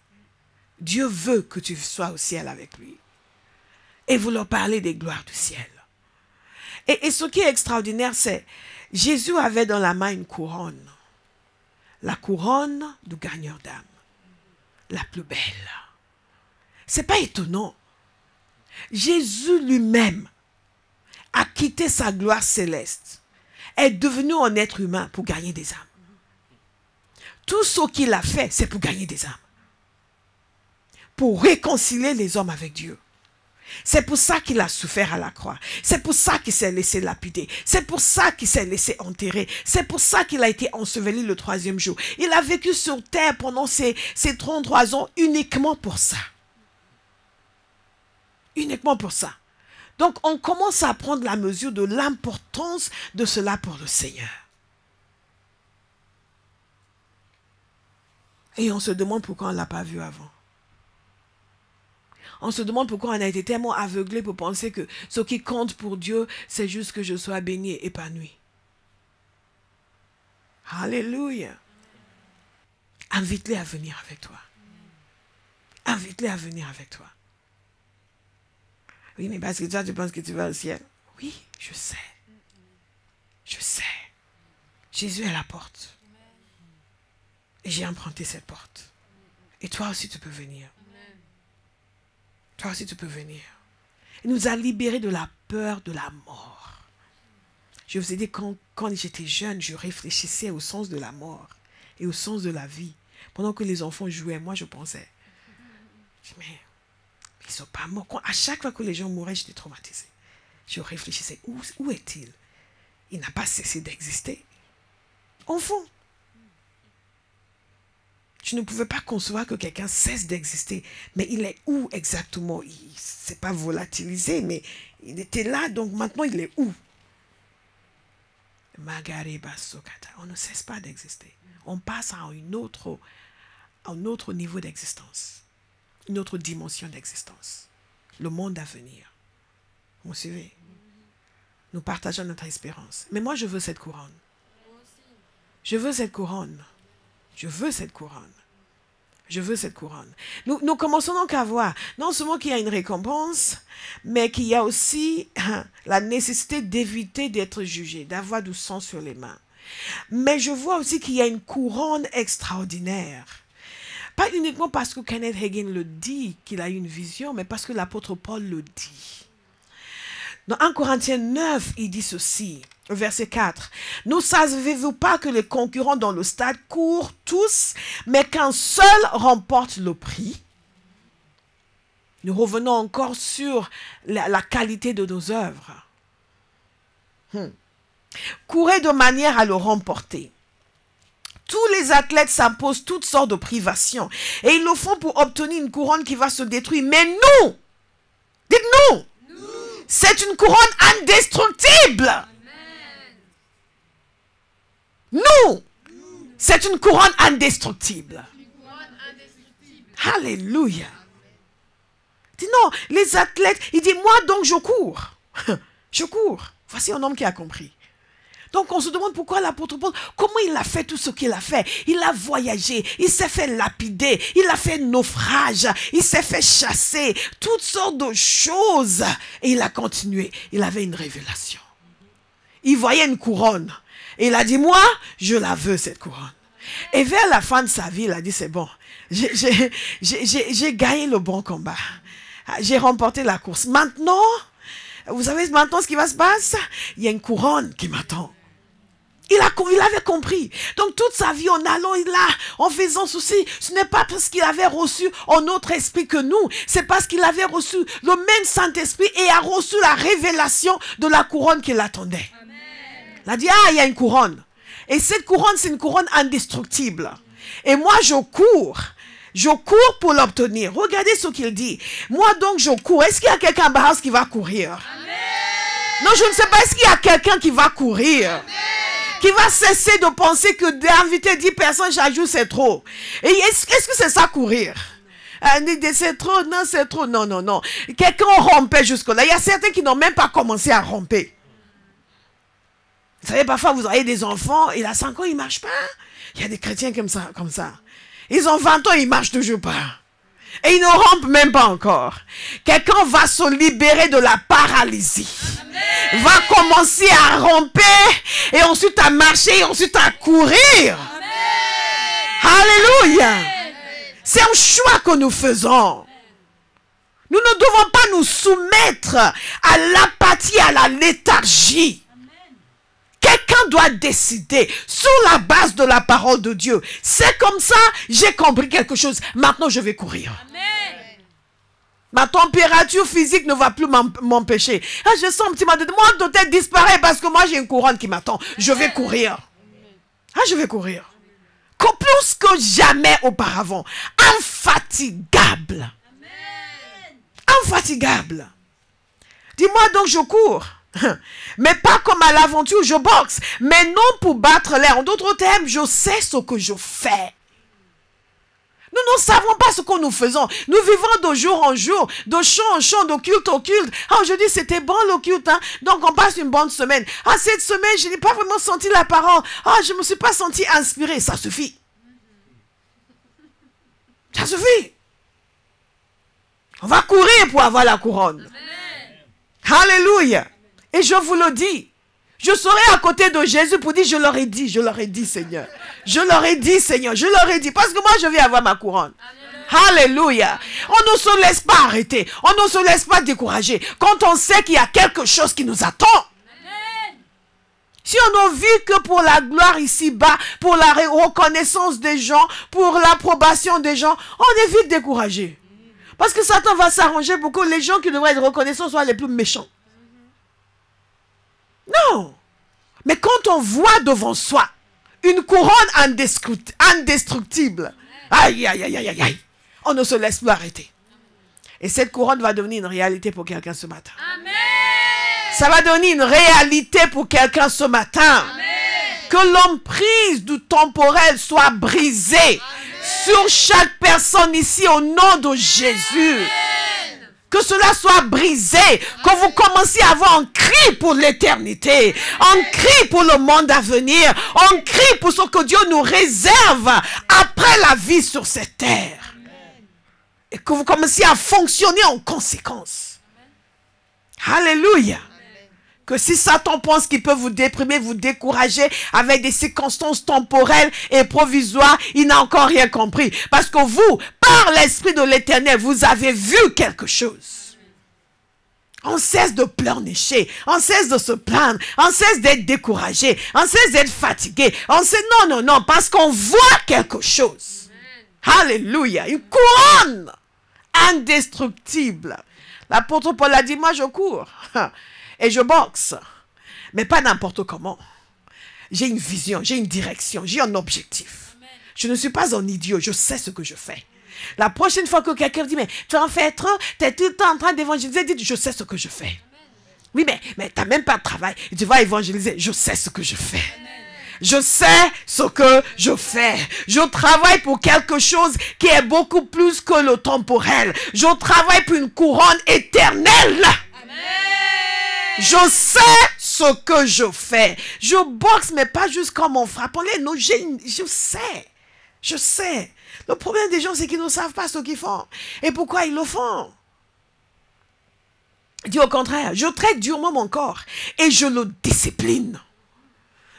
Dieu veut que tu sois au ciel avec lui. Et vous leur parlez des gloires du ciel. Et ce qui est extraordinaire, c'est Jésus avait dans la main une couronne. La couronne du gagneur d'âme. La plus belle. C'est pas étonnant. Jésus lui-même a quitté sa gloire céleste. Est devenu un être humain pour gagner des âmes. Tout ce qu'il a fait, c'est pour gagner des âmes. Pour réconcilier les hommes avec Dieu. C'est pour ça qu'il a souffert à la croix. C'est pour ça qu'il s'est laissé lapider. C'est pour ça qu'il s'est laissé enterrer. C'est pour ça qu'il a été enseveli le 3e jour. Il a vécu sur terre pendant ces 33 ans uniquement pour ça. Uniquement pour ça. Donc on commence à prendre la mesure de l'importance de cela pour le Seigneur. Et on se demande pourquoi on ne l'a pas vu avant. On se demande pourquoi on a été tellement aveuglé pour penser que ce qui compte pour Dieu, c'est juste que je sois béni, épanoui. Alléluia. Invite-les à venir avec toi. Invite-les à venir avec toi. Oui, mais parce que toi, tu penses que tu vas au ciel. Oui, je sais. Je sais. Jésus est à la porte. Et j'ai emprunté cette porte. Et toi aussi, tu peux venir. Toi aussi, tu peux venir. Il nous a libérés de la peur de la mort. Je vous ai dit, quand j'étais jeune, je réfléchissais au sens de la mort et au sens de la vie. Pendant que les enfants jouaient, moi, je pensais, mais ils ne sont pas morts. À chaque fois que les gens mouraient, j'étais traumatisée. Je réfléchissais, où est-il? Il n'a pas cessé d'exister. Enfant. Je ne pouvais pas concevoir que quelqu'un cesse d'exister. Mais il est où exactement? Il ne s'est pas volatilisé, mais il était là, donc maintenant il est où? On ne cesse pas d'exister. On passe à un autre niveau d'existence. Une autre dimension d'existence. Le monde à venir. Vous suivez? Nous partageons notre espérance. Mais moi, je veux cette couronne. Je veux cette couronne. Je veux cette couronne. Je veux cette couronne. Nous commençons donc à voir, non seulement qu'il y a une récompense, mais qu'il y a aussi la nécessité d'éviter d'être jugé, d'avoir du sang sur les mains. Mais je vois aussi qu'il y a une couronne extraordinaire. Pas uniquement parce que Kenneth Hagin le dit qu'il a eu une vision, mais parce que l'apôtre Paul le dit. Dans 1 Corinthiens 9, il dit ceci, verset 4. « Ne savez-vous pas que les concurrents dans le stade courent tous, mais qu'un seul remporte le prix ?» Nous revenons encore sur la qualité de nos œuvres. Courez de manière à le remporter. Tous les athlètes s'imposent toutes sortes de privations. Et ils le font pour obtenir une couronne qui va se détruire. Mais nous, dites-nous, c'est une couronne indestructible. Amen. Nous, c'est une couronne indestructible. Alléluia. Dis non, les athlètes, il dit, moi donc je cours. Je cours. Voici un homme qui a compris. Donc on se demande pourquoi l'apôtre Paul, comment il a fait tout ce qu'il a fait. Il a voyagé, il s'est fait lapider, il a fait naufrage, il s'est fait chasser, toutes sortes de choses. Et il a continué, il avait une révélation. Il voyait une couronne. Et il a dit, moi, je la veux cette couronne. Et vers la fin de sa vie, il a dit, c'est bon, j'ai gagné le bon combat. J'ai remporté la course. Maintenant, vous savez maintenant ce qui va se passer? Il y a une couronne qui m'attend. Il avait compris. Donc toute sa vie en allant là, en faisant ceci, ce n'est pas parce qu'il avait reçu un autre esprit que nous. C'est parce qu'il avait reçu le même Saint-Esprit et a reçu la révélation de la couronne qui l'attendait. Il a dit, ah, il y a une couronne. Et cette couronne, c'est une couronne indestructible. Et moi, je cours. Je cours pour l'obtenir. Regardez ce qu'il dit. Moi donc, je cours. Est-ce qu'il y a quelqu'un à Barras qui va courir? Amen. Non, je ne sais pas. Est-ce qu'il y a quelqu'un qui va courir? Amen. Qui va cesser de penser que d'inviter 10 personnes chaque jour, c'est trop. Et est-ce que c'est ça courir? C'est trop, non, c'est trop. Non, non, non. Quelqu'un rompait jusque-là. Il y a certains qui n'ont même pas commencé à romper. Vous savez, parfois, vous avez des enfants, et à 5 ans, ils ne marchent pas. Il y a des chrétiens comme ça. Ils ont 20 ans, ils ne marchent toujours pas. Et ils ne rompent même pas encore. Quelqu'un va se libérer de la paralysie. Amen. Va commencer à romper, et ensuite à marcher, et ensuite à courir. Amen. Alléluia. C'est un choix que nous faisons. Nous ne devons pas nous soumettre à l'apathie, à la léthargie. Quelqu'un doit décider sur la base de la parole de Dieu. C'est comme ça, j'ai compris quelque chose. Maintenant, je vais courir. Amen. Ma température physique ne va plus m'empêcher. Ah, je sens un petit mal de tête. Moi, de tête disparaît parce que moi, j'ai une couronne qui m'attend. Je vais courir. Ah, je vais courir. Plus que jamais auparavant. Infatigable. Amen. Infatigable. Dis-moi donc, je cours. Mais pas comme à l'aventure, je boxe. Mais non pour battre l'air. En d'autres termes, je sais ce que je fais. Nous ne savons pas ce que nous faisons. Nous vivons de jour en jour, de chant en chant, de culte en culte. Ah, aujourd'hui, c'était bon le culte, hein? Donc on passe une bonne semaine. Ah, cette semaine, je n'ai pas vraiment senti la parole. Ah, je ne me suis pas senti inspiré. Ça suffit. Ça suffit. On va courir pour avoir la couronne. Amen. Alléluia. Et je vous le dis, je serai à côté de Jésus pour dire, je leur ai dit, Seigneur. Je leur ai dit, Seigneur, je leur ai dit, parce que moi, je vais avoir ma couronne. Alléluia. On ne se laisse pas arrêter, on ne se laisse pas décourager, quand on sait qu'il y a quelque chose qui nous attend. Si on ne vit que pour la gloire ici-bas, pour la reconnaissance des gens, pour l'approbation des gens, on est vite découragé. Parce que Satan va s'arranger pour que les gens qui devraient être reconnaissants soient les plus méchants. Non. Mais quand on voit devant soi une couronne indestructible, aïe, aïe, aïe, aïe, aïe, on ne se laisse plus arrêter. Et cette couronne va devenir une réalité pour quelqu'un ce matin. Amen. Ça va devenir une réalité pour quelqu'un ce matin. Amen. Que l'emprise du temporel soit brisée. Amen. Sur chaque personne ici au nom de Jésus. Amen. Que cela soit brisé, que vous commenciez à avoir un cri pour l'éternité, un cri pour le monde à venir, un cri pour ce que Dieu nous réserve après la vie sur cette terre. et que vous commenciez à fonctionner en conséquence. Amen. Alléluia. Amen. Que si Satan pense qu'il peut vous déprimer, vous décourager avec des circonstances temporelles et provisoires, il n'a encore rien compris. Parce que vous, par l'Esprit de l'Éternel, vous avez vu quelque chose. On cesse de pleurnicher, on cesse de se plaindre, on cesse d'être découragé, on cesse d'être fatigué. On sait non, parce qu'on voit quelque chose. Amen. Alléluia, une couronne indestructible. L'apôtre Paul a dit, moi je cours et je boxe, mais pas n'importe comment. J'ai une vision, j'ai une direction, j'ai un objectif. Amen. Je ne suis pas un idiot, je sais ce que je fais. La prochaine fois que quelqu'un dit, mais tu en fais trop, tu es tout le temps en train d'évangéliser, dis, je sais ce que je fais. Amen. Oui, mais tu n'as même pas de travail. Et tu vas évangéliser, je sais ce que je fais. Amen. Je sais ce que je fais. Je travaille pour quelque chose qui est beaucoup plus que le temporel. Je travaille pour une couronne éternelle. Amen. Je sais ce que je fais. Je boxe, mais pas juste comme on frappe. Non, je sais. Je sais. Le problème des gens, c'est qu'ils ne savent pas ce qu'ils font. Et pourquoi ils le font? Dis au contraire, je traite durement mon corps et je le discipline.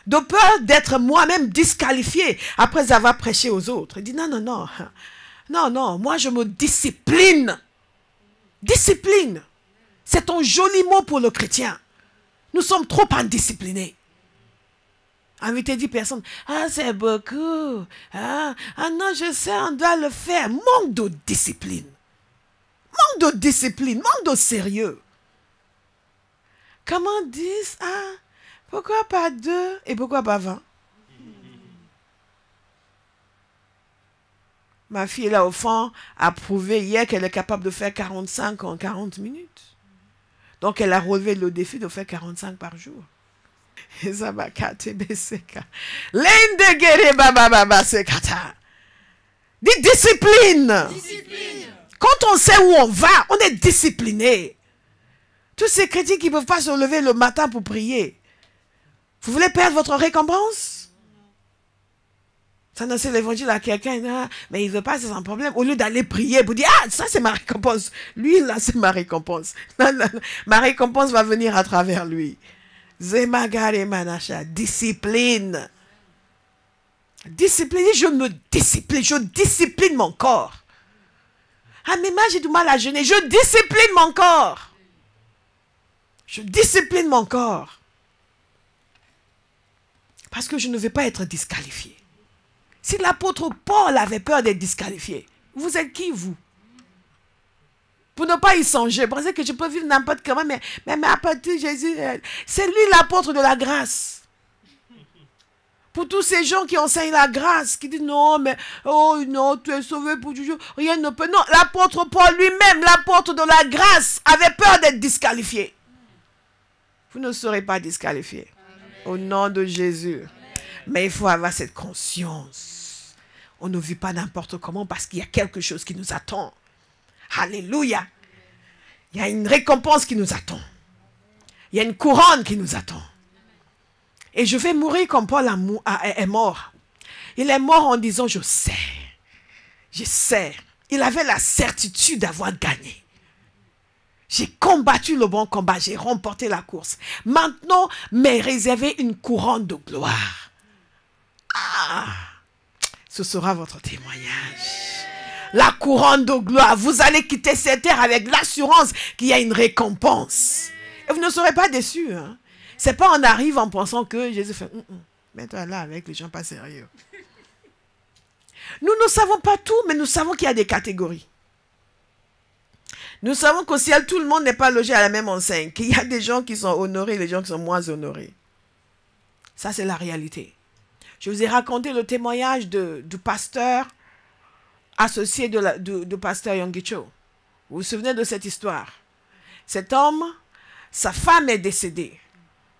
De peur d'être moi-même disqualifié après avoir prêché aux autres. Il dit non, moi je me discipline. Discipline, c'est un joli mot pour le chrétien. Nous sommes trop indisciplinés. Inviter 10 personnes. Ah, c'est beaucoup. Ah non, je sais, on doit le faire. Manque de discipline. Manque de discipline. Manque de sérieux. Comment 10? Ah, pourquoi pas 2? Et pourquoi pas 20? Ma fille, là, au fond, a prouvé hier qu'elle est capable de faire 45 en 40 minutes. Donc, elle a relevé le défi de faire 45 par jour. Dis discipline. Quand on sait où on va, on est discipliné. Tous ces chrétiens qui ne peuvent pas se lever le matin pour prier, vous voulez perdre votre récompense? S'annoncer l'évangile à quelqu'un, mais il ne veut pas, c'est un problème. Au lieu d'aller prier pour dire, ah, ça c'est ma récompense. Lui, là, c'est ma récompense. Non, ma récompense va venir à travers lui. Zemagare Manacha, discipline. Discipline, je me discipline, je discipline mon corps. Ah, mais moi j'ai du mal à jeûner, je discipline mon corps. Je discipline mon corps. Parce que je ne veux pas être disqualifié. Si l'apôtre Paul avait peur d'être disqualifié, vous êtes qui, vous? Pour ne pas y songer, pensez que je peux vivre n'importe comment, mais à partir de Jésus, c'est lui l'apôtre de la grâce. Pour tous ces gens qui enseignent la grâce, qui disent non, mais oh non, tu es sauvé pour toujours, rien ne peut. Non, l'apôtre Paul lui-même, l'apôtre de la grâce, avait peur d'être disqualifié. Vous ne serez pas disqualifié. Au nom de Jésus. Amen. Mais il faut avoir cette conscience. On ne vit pas n'importe comment parce qu'il y a quelque chose qui nous attend. Alléluia. Il y a une récompense qui nous attend. Il y a une couronne qui nous attend. Et je vais mourir comme Paul est mort. Il est mort en disant, je sais. Je sais. Il avait la certitude d'avoir gagné. J'ai combattu le bon combat, j'ai remporté la course. Maintenant, m'est réservé une couronne de gloire. Ah, ce sera votre témoignage. La couronne de gloire. Vous allez quitter cette terre avec l'assurance qu'il y a une récompense. Et vous ne serez pas déçus. Hein. Ce n'est pas on arrive en pensant que Jésus fait mets-toi là avec les gens pas sérieux. Nous ne savons pas tout, mais nous savons qu'il y a des catégories. Nous savons qu'au ciel, tout le monde n'est pas logé à la même enseigne. Qu'il y a des gens qui sont honorés et des gens qui sont moins honorés. Ça, c'est la réalité. Je vous ai raconté le témoignage du pasteur associé de pasteur Yonggi Cho. Vous vous souvenez de cette histoire? Cet homme, sa femme est décédée.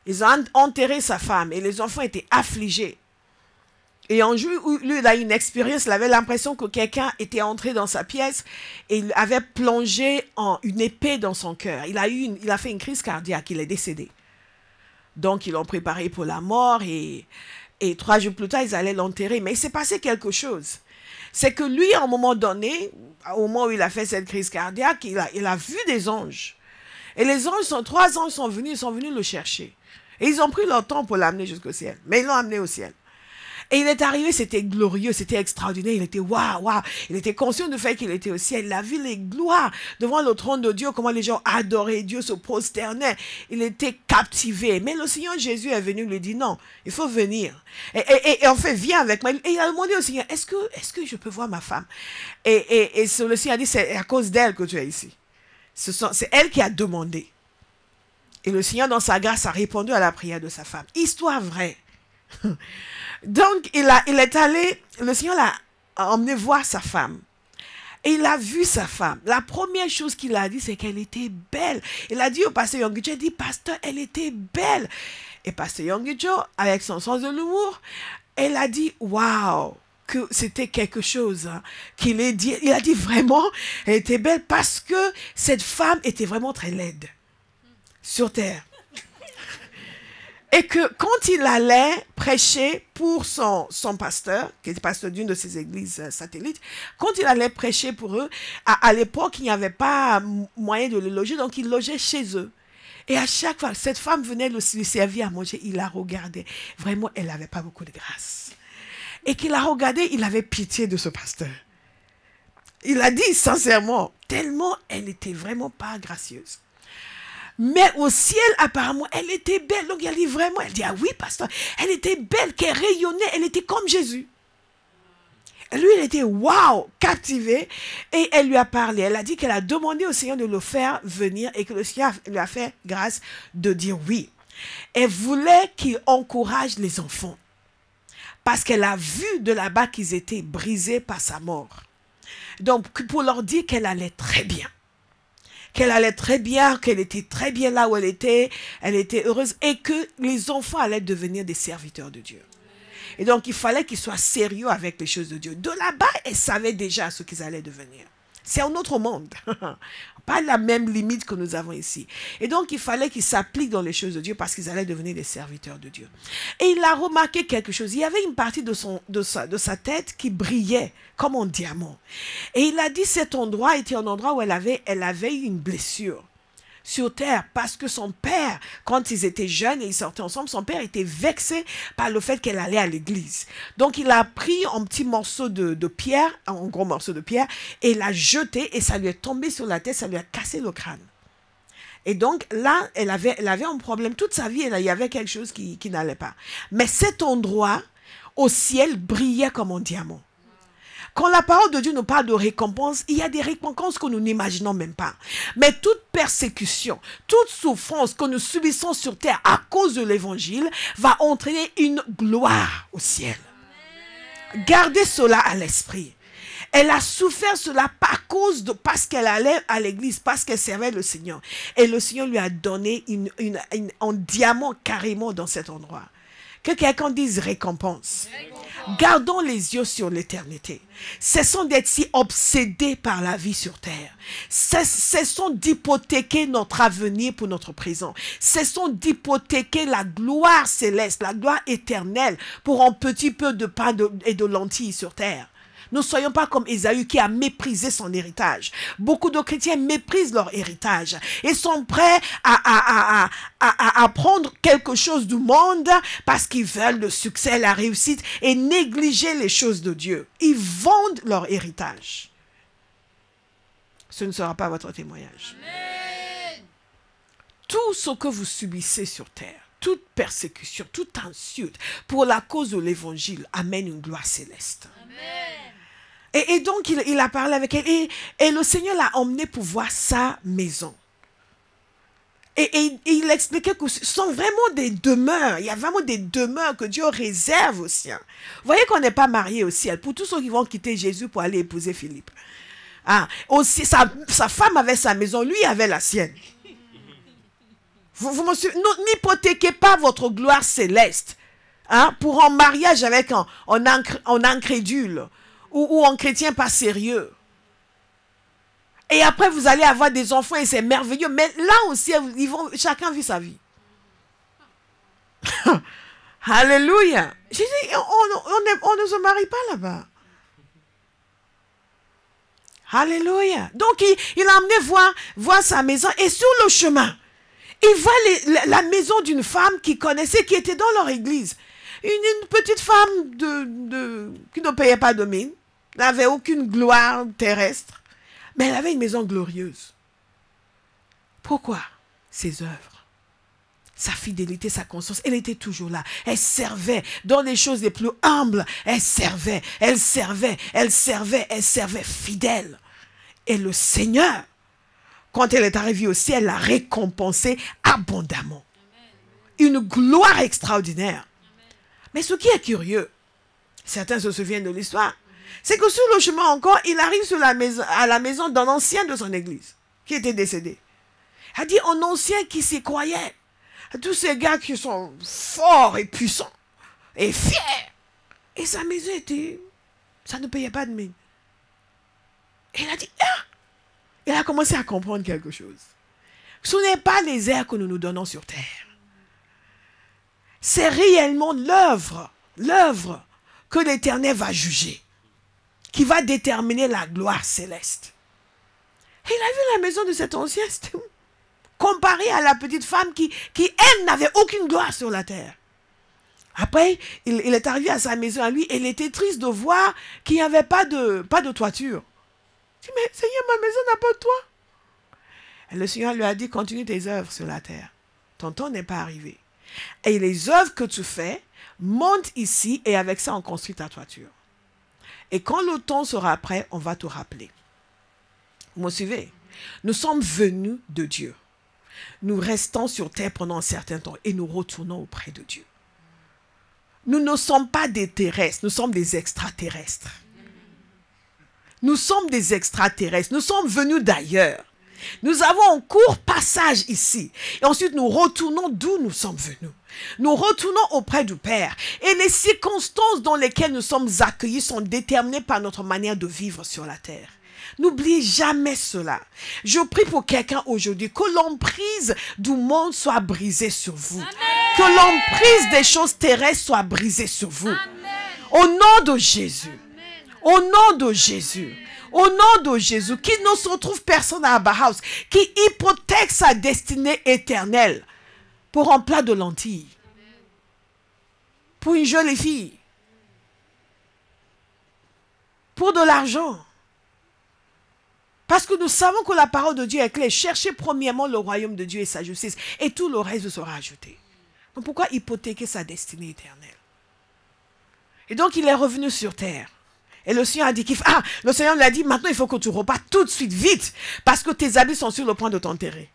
Ils ont enterré sa femme et les enfants étaient affligés. Et un jour où lui, il a eu une expérience, il avait l'impression que quelqu'un était entré dans sa pièce et il avait plongé une épée dans son cœur. Il a fait une crise cardiaque, il est décédé. Donc, ils l'ont préparé pour la mort et 3 jours plus tard, ils allaient l'enterrer. Mais il s'est passé quelque chose. c'est que lui, à un moment donné, au moment où il a fait cette crise cardiaque, il a vu des anges. Et les anges, 3 anges sont venus le chercher. Et ils ont pris leur temps pour l'amener jusqu'au ciel. Mais ils l'ont amené au ciel. Et il est arrivé, c'était glorieux, c'était extraordinaire. Il était waouh. Il était conscient du fait qu'il était au ciel. Il a vu les gloires devant le trône de Dieu, comment les gens adoraient Dieu, se prosternaient. Il était captivé. Mais le Seigneur Jésus est venu lui dire non, il faut venir. Et en fait, viens avec moi. Et il a demandé au Seigneur, est-ce que je peux voir ma femme? Et le Seigneur a dit, c'est à cause d'elle que tu es ici. C'est elle qui a demandé. Et le Seigneur, dans sa grâce, a répondu à la prière de sa femme. Histoire vraie. Donc, il est allé, le Seigneur l'a emmené voir sa femme. Et il a vu sa femme. La première chose qu'il a dit, c'est qu'elle était belle. Il a dit au pasteur Yonggi, il a dit, pasteur, elle était belle. Et pasteur Yonggi, avec son sens de l'humour, elle a dit, waouh, que c'était quelque chose qu'il a dit. Il a dit vraiment, elle était belle parce que cette femme était vraiment très laide sur terre. Et que quand il allait prêcher pour son pasteur, qui était pasteur d'une de ses églises satellites, quand il allait prêcher pour eux, à l'époque, il n'y avait pas moyen de le loger, donc il logeait chez eux. Et à chaque fois, cette femme venait lui servir à manger, il la regardait. Vraiment, elle n'avait pas beaucoup de grâce. Et qu'il la regardait, il avait pitié de ce pasteur. Il a dit sincèrement, tellement elle n'était vraiment pas gracieuse. Mais au ciel, apparemment, elle était belle. Donc, elle dit vraiment, elle dit, ah oui, pasteur, elle était belle, qu'elle rayonnait, elle était comme Jésus. Et lui, il était, waouh, captivé. Et elle lui a parlé. Elle a dit qu'elle a demandé au Seigneur de le faire venir et que le Seigneur lui a fait grâce de dire oui. Elle voulait qu'il encourage les enfants. Parce qu'elle a vu de là-bas qu'ils étaient brisés par sa mort. Donc, pour leur dire qu'elle allait très bien. Qu'elle allait très bien, qu'elle était très bien là où elle était heureuse et que les enfants allaient devenir des serviteurs de Dieu. Et donc, il fallait qu'ils soient sérieux avec les choses de Dieu. De là-bas, elle savait déjà ce qu'ils allaient devenir. C'est un autre monde. Pas la même limite que nous avons ici. Et donc, il fallait qu'ils s'appliquent dans les choses de Dieu parce qu'ils allaient devenir des serviteurs de Dieu. Et il a remarqué quelque chose. Il y avait une partie de sa tête qui brillait comme un diamant. Et il a dit cet endroit était un endroit où elle avait eu une blessure sur terre parce que son père, quand ils étaient jeunes et ils sortaient ensemble, son père était vexé par le fait qu'elle allait à l'église. Donc, il a pris un petit morceau de pierre, un gros morceau de pierre, et l'a jeté et ça lui est tombé sur la tête, ça lui a cassé le crâne. Et donc, là, elle avait un problème. Toute sa vie, il y avait quelque chose qui n'allait pas. Mais cet endroit, au ciel, brillait comme un diamant. Quand la parole de Dieu nous parle de récompense, il y a des récompenses que nous n'imaginons même pas. Mais toute persécution, toute souffrance que nous subissons sur terre à cause de l'évangile va entraîner une gloire au ciel. Gardez cela à l'esprit. Elle a souffert cela parce qu'elle allait à l'église, parce qu'elle servait le Seigneur. Et le Seigneur lui a donné un diamant carrément dans cet endroit. Que quelqu'un dise récompense. Gardons les yeux sur l'éternité. Cessons d'être si obsédés par la vie sur terre. Cessons d'hypothéquer notre avenir pour notre présent. Cessons d'hypothéquer la gloire céleste, la gloire éternelle pour un petit peu de pain et de lentilles sur terre. Ne soyons pas comme Ésaü qui a méprisé son héritage. Beaucoup de chrétiens méprisent leur héritage et sont prêts à prendre quelque chose du monde parce qu'ils veulent le succès, la réussite et négliger les choses de Dieu. Ils vendent leur héritage. Ce ne sera pas votre témoignage. Amen. Tout ce que vous subissez sur terre, toute persécution, toute insulte pour la cause de l'évangile amène une gloire céleste. Amen. Et donc, il a parlé avec elle et le Seigneur l'a emmené pour voir sa maison. Et il expliquait que ce sont vraiment des demeures. Il y a vraiment des demeures que Dieu réserve aux siens. Vous voyez qu'on n'est pas mariés au ciel. Pour tous ceux qui vont quitter Jésus pour aller épouser Philippe. Ah, aussi, sa femme avait sa maison, lui avait la sienne. N'hypothéquez pas votre gloire céleste pour un mariage avec un incrédule. Ou un chrétien pas sérieux. Et après, vous allez avoir des enfants et c'est merveilleux. Mais là aussi, chacun vit sa vie. Alléluia. J'ai dit, on ne se marie pas là-bas. Alléluia. Donc, il a emmené voir sa maison. Et sur le chemin, il voit la maison d'une femme qu'il connaissait, qui était dans leur église. Une petite femme qui ne payait pas de mine, n'avait aucune gloire terrestre, mais elle avait une maison glorieuse. Pourquoi? Ses œuvres, sa fidélité, sa conscience, elle était toujours là. Elle servait dans les choses les plus humbles. Elle servait fidèle. Et le Seigneur, quand elle est arrivée au ciel, l'a récompensée abondamment. Une gloire extraordinaire. Mais ce qui est curieux, certains se souviennent de l'histoire, c'est que sur le chemin encore, il arrive à la maison d'un ancien de son église, qui était décédé. Il a dit un ancien qui s'y croyait. Tous ces gars qui sont forts et puissants et fiers. Et sa maison ça ne payait pas de mine. Et il a dit, ah! Il a commencé à comprendre quelque chose. Ce n'est pas les airs que nous nous donnons sur terre. C'est réellement l'œuvre que l'Éternel va juger, qui va déterminer la gloire céleste. Et il a vu la maison de cet ancien, comparée à la petite femme qui elle, n'avait aucune gloire sur la terre. Après, il est arrivé à sa maison à lui, et il était triste de voir qu'il n'y avait pas de toiture. Il dit, mais Seigneur, ma maison n'a pas de toit. Et le Seigneur lui a dit, continue tes œuvres sur la terre. Ton temps n'est pas arrivé. Et les œuvres que tu fais, monte ici, et avec ça, on construit ta toiture. Et quand le temps sera prêt, on va te rappeler. Vous me suivez? Nous sommes venus de Dieu. Nous restons sur terre pendant un certain temps et nous retournons auprès de Dieu. Nous ne sommes pas des terrestres, nous sommes des extraterrestres. Nous sommes des extraterrestres, nous sommes venus d'ailleurs. Nous avons un court passage ici. Et ensuite, nous retournons d'où nous sommes venus. Nous retournons auprès du Père. Et les circonstances dans lesquelles nous sommes accueillis sont déterminées par notre manière de vivre sur la terre. N'oubliez jamais cela. Je prie pour quelqu'un aujourd'hui, que l'emprise du monde soit brisée sur vous. Amen. Que l'emprise des choses terrestres soit brisée sur vous. Amen. Au nom de Jésus. Amen. Au nom de Jésus. Au nom de Jésus, qui ne se trouve personne à Abba House, qui hypothèque sa destinée éternelle pour un plat de lentilles, pour une jolie fille, pour de l'argent. Parce que nous savons que la parole de Dieu est claire. Cherchez premièrement le royaume de Dieu et sa justice, et tout le reste sera ajouté. Donc pourquoi hypothéquer sa destinée éternelle? Et donc il est revenu sur terre. Et le Seigneur a dit, le Seigneur lui a dit, maintenant il faut que tu repartes tout de suite, vite, parce que tes habits sont sur le point de t'enterrer.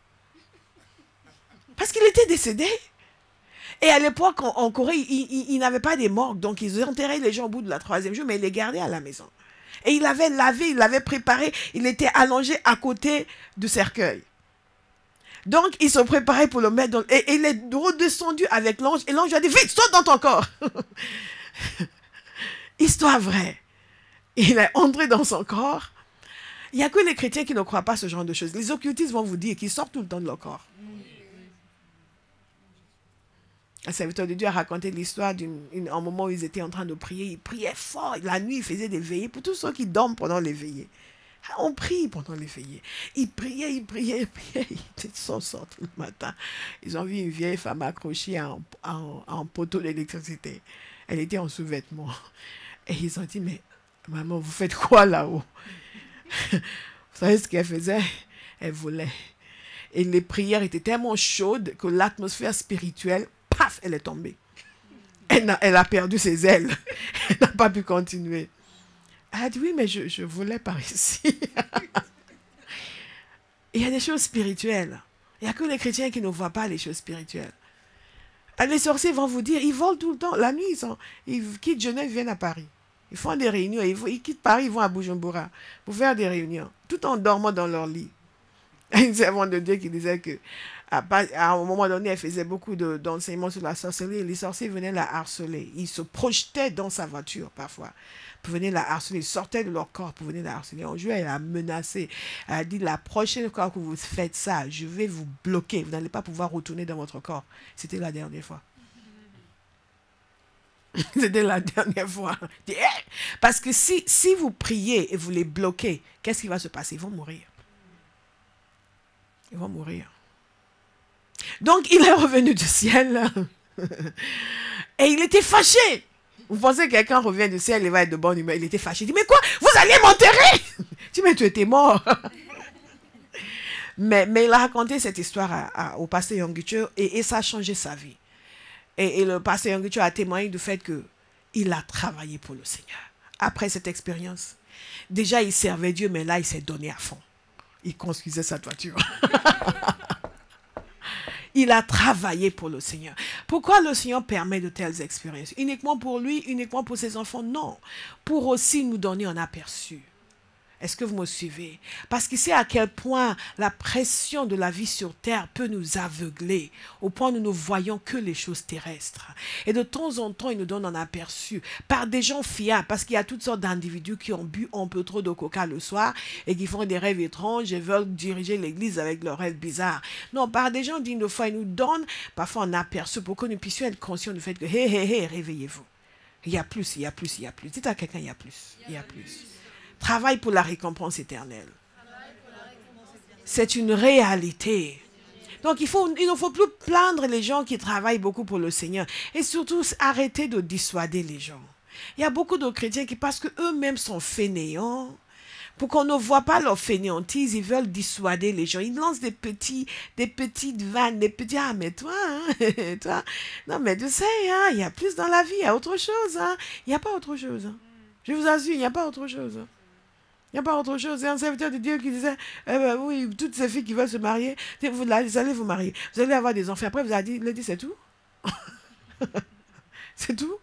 Parce qu'il était décédé. Et à l'époque, en Corée, ils n'avaient pas des morgues, donc ils enterraient les gens au bout de la 3e jour, mais ils les gardaient à la maison. Et il avait lavé, il l'avait préparé, il était allongé à côté du cercueil. Donc, il se préparait pour le mettre dans... Et il est redescendu avec l'ange, et l'ange lui a dit, vite, saute dans ton corps. Histoire vraie. Il est entré dans son corps. Il n'y a que les chrétiens qui ne croient pas ce genre de choses. Les occultistes vont vous dire qu'ils sortent tout le temps de leur corps. Un serviteur de Dieu a raconté l'histoire d'un moment où ils étaient en train de prier. Ils priaient fort. La nuit, ils faisaient des veillées pour tous ceux qui dorment pendant les veillées. On prie pendant les veillées. Ils priaient. Ils sont sortis le matin. Ils ont vu une vieille femme accrochée à un poteau d'électricité. Elle était en sous-vêtements. Et ils ont dit, mais maman, vous faites quoi là-haut? Vous savez ce qu'elle faisait? Elle volait. Et les prières étaient tellement chaudes que l'atmosphère spirituelle, paf, elle est tombée. Elle a perdu ses ailes. Elle n'a pas pu continuer. Elle a dit, oui, mais je volais par ici. Il y a des choses spirituelles. Il n'y a que les chrétiens qui ne voient pas les choses spirituelles. Les sorciers vont vous dire, ils volent tout le temps. La nuit, ils quittent Genève, ils viennent à Paris. Ils font des réunions, ils quittent Paris, ils vont à Bujumbura pour faire des réunions, tout en dormant dans leur lit. Une servante de Dieu qui disait que à un moment donné, elle faisait beaucoup d'enseignements sur la sorcellerie, et les sorciers venaient la harceler. Ils se projetaient dans sa voiture parfois pour venir la harceler. Ils sortaient de leur corps pour venir la harceler. Un jour, elle a menacé. Elle a dit, la prochaine fois que vous faites ça, je vais vous bloquer. Vous n'allez pas pouvoir retourner dans votre corps. C'était la dernière fois. C'était la dernière fois. Parce que si vous priez et vous les bloquez, qu'est-ce qui va se passer? Ils vont mourir. Ils vont mourir. Donc, il est revenu du ciel. Et il était fâché. Vous pensez que quelqu'un revient du ciel et va être de bonne humeur? Il était fâché. Il dit, mais quoi? Vous allez m'enterrer? Tu dis, mais tu étais mort. mais il a raconté cette histoire au pasteur Yonggi et ça a changé sa vie. Et le pasteur Yonggi a témoigné du fait qu'il a travaillé pour le Seigneur. Après cette expérience, déjà il servait Dieu, mais là il s'est donné à fond. Il construisait sa toiture. Il a travaillé pour le Seigneur. Pourquoi le Seigneur permet de telles expériences? Uniquement pour lui, uniquement pour ses enfants? Non. Pour aussi nous donner un aperçu. Est-ce que vous me suivez? Parce qu'il sait à quel point la pression de la vie sur terre peut nous aveugler, au point où nous ne voyons que les choses terrestres. Et de temps en temps, il nous donne un aperçu par des gens fiables, parce qu'il y a toutes sortes d'individus qui ont bu un peu trop de coca le soir et qui font des rêves étranges et veulent diriger l'église avec leurs rêves bizarres. Non, par des gens dignes de foi, ils nous donnent parfois un aperçu pour que nous puissions être conscients du fait que, hé, réveillez-vous. Il y a plus, il y a plus, il y a plus. Dites à quelqu'un, il y a plus, il y a plus. Travaille pour la récompense éternelle. C'est une réalité. Donc, il ne faut plus plaindre les gens qui travaillent beaucoup pour le Seigneur. Et surtout, arrêter de dissuader les gens. Il y a beaucoup de chrétiens qui, parce qu'eux-mêmes sont fainéants, pour qu'on ne voit pas leur fainéantise, ils veulent dissuader les gens. Ils lancent des petites vannes, des petits, ah, mais toi, hein, toi, non, mais tu sais, hein, il y a plus dans la vie, il y a autre chose. Hein. Il n'y a pas autre chose. Hein. Je vous assure, il n'y a pas autre chose. Il n'y a pas autre chose. C'est un serviteur de Dieu qui disait, oui, toutes ces filles qui veulent se marier, vous allez vous marier. Vous allez avoir des enfants. Après, vous allez dire, c'est tout. C'est tout.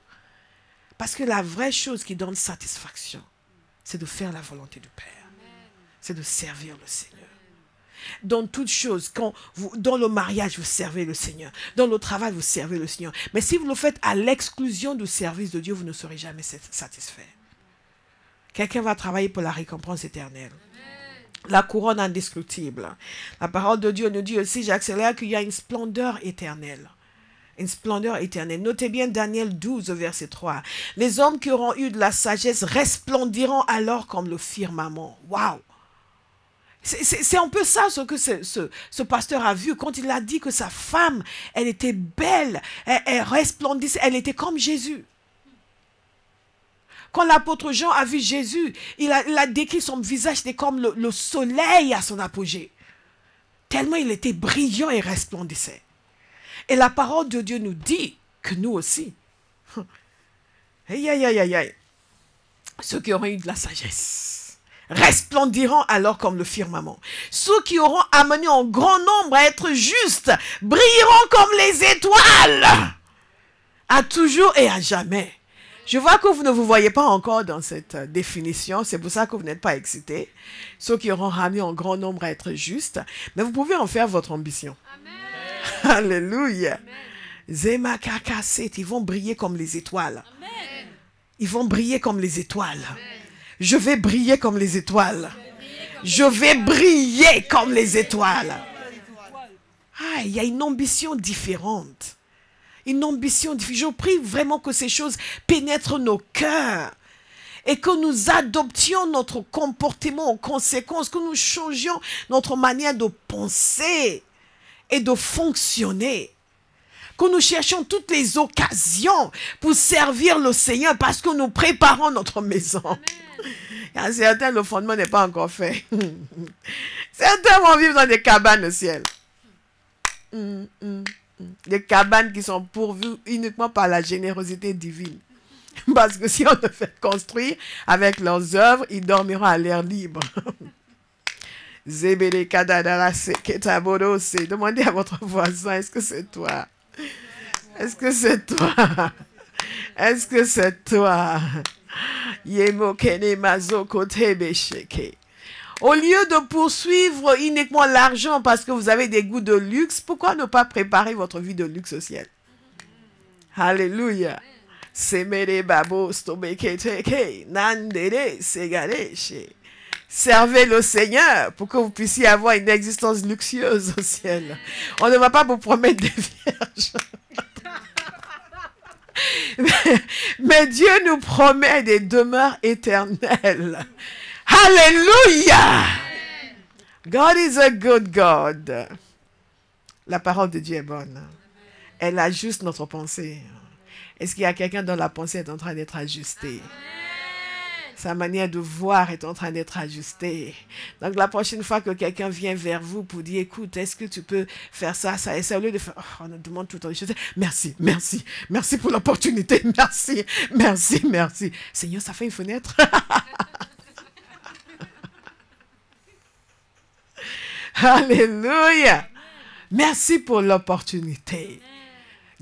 Parce que la vraie chose qui donne satisfaction, c'est de faire la volonté du Père. C'est de servir le Seigneur. Dans toutes choses, dans le mariage, vous servez le Seigneur. Dans le travail, vous servez le Seigneur. Mais si vous le faites à l'exclusion du service de Dieu, vous ne serez jamais satisfait. Quelqu'un va travailler pour la récompense éternelle. La couronne indescriptible. La parole de Dieu nous dit aussi, j'accélère, qu'il y a une splendeur éternelle. Une splendeur éternelle. Notez bien Daniel 12, verset 3. Les hommes qui auront eu de la sagesse resplendiront alors comme le firmament. Waouh! C'est un peu ça ce que ce pasteur a vu quand il a dit que sa femme, elle était belle, elle resplendissait, elle était comme Jésus. Quand l'apôtre Jean a vu Jésus, il a décrit son visage, c'était comme le soleil à son apogée. Tellement il était brillant et resplendissait. Et la parole de Dieu nous dit que nous aussi, aïe, aïe, aïe, aïe, aïe, ceux qui auront eu de la sagesse resplendiront alors comme le firmament. Ceux qui auront amené en grand nombre à être justes brilleront comme les étoiles, à toujours et à jamais. Je vois que vous ne vous voyez pas encore dans cette définition, c'est pour ça que vous n'êtes pas excités. Ceux qui auront ramené en grand nombre à être justes, mais vous pouvez en faire votre ambition. Amen. Alléluia. Zema kakaset, ils vont briller comme les étoiles. Amen. Ils vont briller comme les étoiles. Amen. Je vais briller comme les étoiles. Je vais briller comme les étoiles. Ah, il y a une ambition différente. Une ambition difficile. Je prie vraiment que ces choses pénètrent nos cœurs et que nous adoptions notre comportement en conséquence, que nous changions notre manière de penser et de fonctionner, que nous cherchions toutes les occasions pour servir le Seigneur parce que nous préparons notre maison. Il y a certains, le fondement n'est pas encore fait. Certains vont vivre dans des cabanes au ciel. Des cabanes qui sont pourvues uniquement par la générosité divine. Parce que si on les fait construire avec leurs œuvres, ils dormiront à l'air libre. Demandez à votre voisin, est-ce que c'est toi? Est-ce que c'est toi? Est-ce que c'est toi? Au lieu de poursuivre uniquement l'argent parce que vous avez des goûts de luxe, pourquoi ne pas préparer votre vie de luxe au ciel? Alléluia. Servez le Seigneur pour que vous puissiez avoir une existence luxueuse au ciel. On ne va pas vous promettre des vierges. Mais Dieu nous promet des demeures éternelles. Alléluia! God is a good God. La parole de Dieu est bonne. Elle ajuste notre pensée. Est-ce qu'il y a quelqu'un dont la pensée est en train d'être ajustée? Sa manière de voir est en train d'être ajustée. Donc la prochaine fois que quelqu'un vient vers vous pour dire, écoute, est-ce que tu peux faire ça, ça, et ça, au lieu de faire, oh, on nous demande tout le temps des choses. Merci, merci, merci pour l'opportunité, merci, merci, merci. Seigneur, ça fait une fenêtre. Alléluia. Merci pour l'opportunité.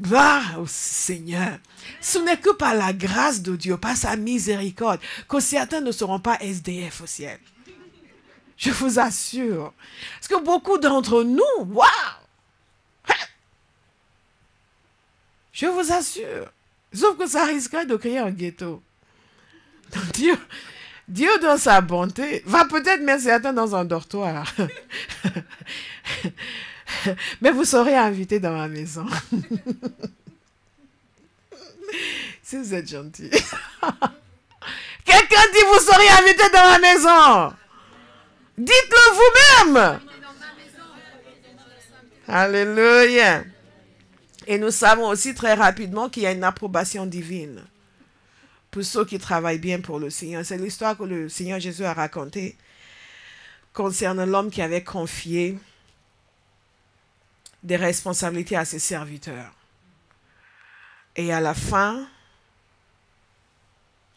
Gloire au Seigneur. Ce n'est que par la grâce de Dieu, par sa miséricorde, que certains ne seront pas SDF au ciel. Je vous assure. Parce que beaucoup d'entre nous, waouh! Je vous assure. Sauf que ça risquerait de créer un ghetto. Donc Dieu, dans sa bonté, va peut-être mettre certains dans un dortoir. Mais vous serez invités dans ma maison. Si vous êtes gentil. Quelqu'un dit, vous serez invités dans ma maison. Dites-le vous-même. Alléluia. Et nous savons aussi très rapidement qu'il y a une approbation divine pour ceux qui travaillent bien pour le Seigneur. C'est l'histoire que le Seigneur Jésus a racontée concernant l'homme qui avait confié des responsabilités à ses serviteurs. Et à la fin,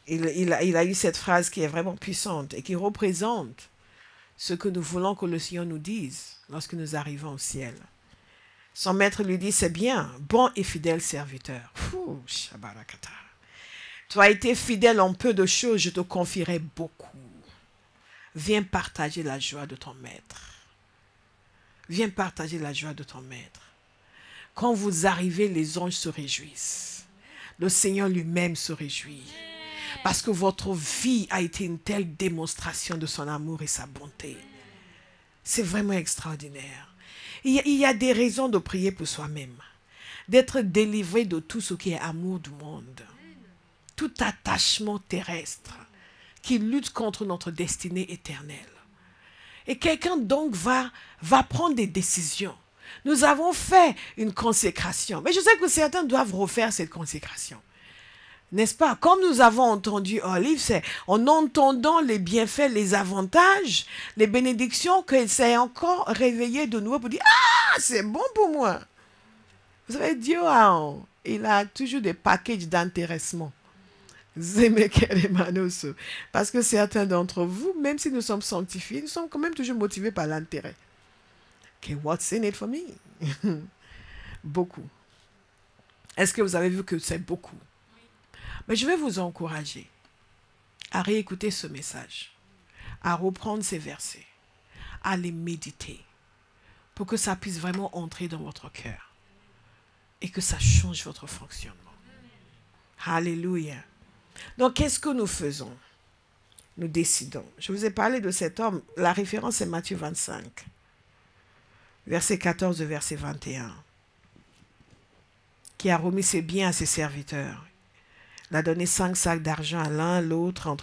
il a eu cette phrase qui est vraiment puissante et qui représente ce que nous voulons que le Seigneur nous dise lorsque nous arrivons au ciel. Son maître lui dit, c'est bien, bon et fidèle serviteur. Tu as été fidèle en peu de choses, je te confierai beaucoup. Viens partager la joie de ton maître. Viens partager la joie de ton maître. Quand vous arrivez, les anges se réjouissent. Le Seigneur lui-même se réjouit. Parce que votre vie a été une telle démonstration de son amour et sa bonté. C'est vraiment extraordinaire. Il y a des raisons de prier pour soi-même. D'être délivré de tout ce qui est amour du monde. Tout attachement terrestre qui lutte contre notre destinée éternelle. Et quelqu'un donc va prendre des décisions. Nous avons fait une consécration. Mais je sais que certains doivent refaire cette consécration. N'est-ce pas? Comme nous avons entendu Olive, c'est en entendant les bienfaits, les avantages, les bénédictions, que c'est encore réveillé de nouveau pour dire « Ah, c'est bon pour moi !» Vous savez, Dieu, il a toujours des packages d'intéressement. Parce que certains d'entre vous, même si nous sommes sanctifiés, nous sommes quand même toujours motivés par l'intérêt. Okay, what's in it for me? Beaucoup. Est-ce que vous avez vu que c'est beaucoup? Mais je vais vous encourager à réécouter ce message, à reprendre ces versets, à les méditer, pour que ça puisse vraiment entrer dans votre cœur et que ça change votre fonctionnement. Alléluia. Donc, qu'est-ce que nous faisons? Nous décidons. Je vous ai parlé de cet homme. La référence est Matthieu 25, verset 14 et verset 21, qui a remis ses biens à ses serviteurs. Il a donné 5 sacs d'argent à l'un, l'autre,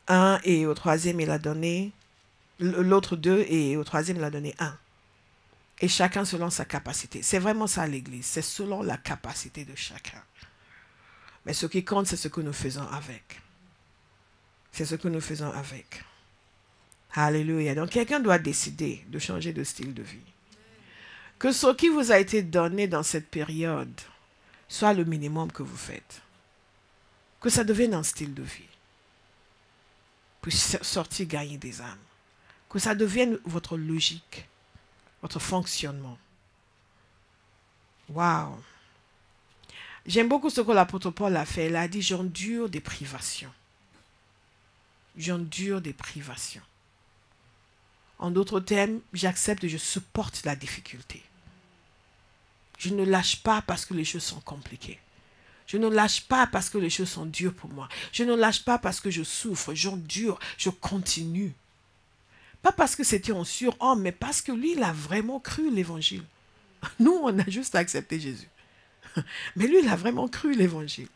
un, et au troisième, il a donné, l'autre 2, et au troisième, il a donné 1. Et chacun selon sa capacité. C'est vraiment ça l'Église. C'est selon la capacité de chacun. Mais ce qui compte, c'est ce que nous faisons avec. C'est ce que nous faisons avec. Alléluia. Donc quelqu'un doit décider de changer de style de vie. Que ce qui vous a été donné dans cette période soit le minimum que vous faites. Que ça devienne un style de vie. Pour sortir gagner des âmes. Que ça devienne votre logique. Votre fonctionnement. Waouh! J'aime beaucoup ce que l'apôtre Paul a fait. Il a dit, j'endure des privations. J'endure des privations. En d'autres termes, j'accepte et je supporte la difficulté. Je ne lâche pas parce que les choses sont compliquées. Je ne lâche pas parce que les choses sont dures pour moi. Je ne lâche pas parce que je souffre. J'endure, je continue. Pas parce que c'était en surhomme, mais parce que lui, il a vraiment cru l'évangile. Nous, on a juste accepté Jésus. Mais lui, il a vraiment cru l'évangile.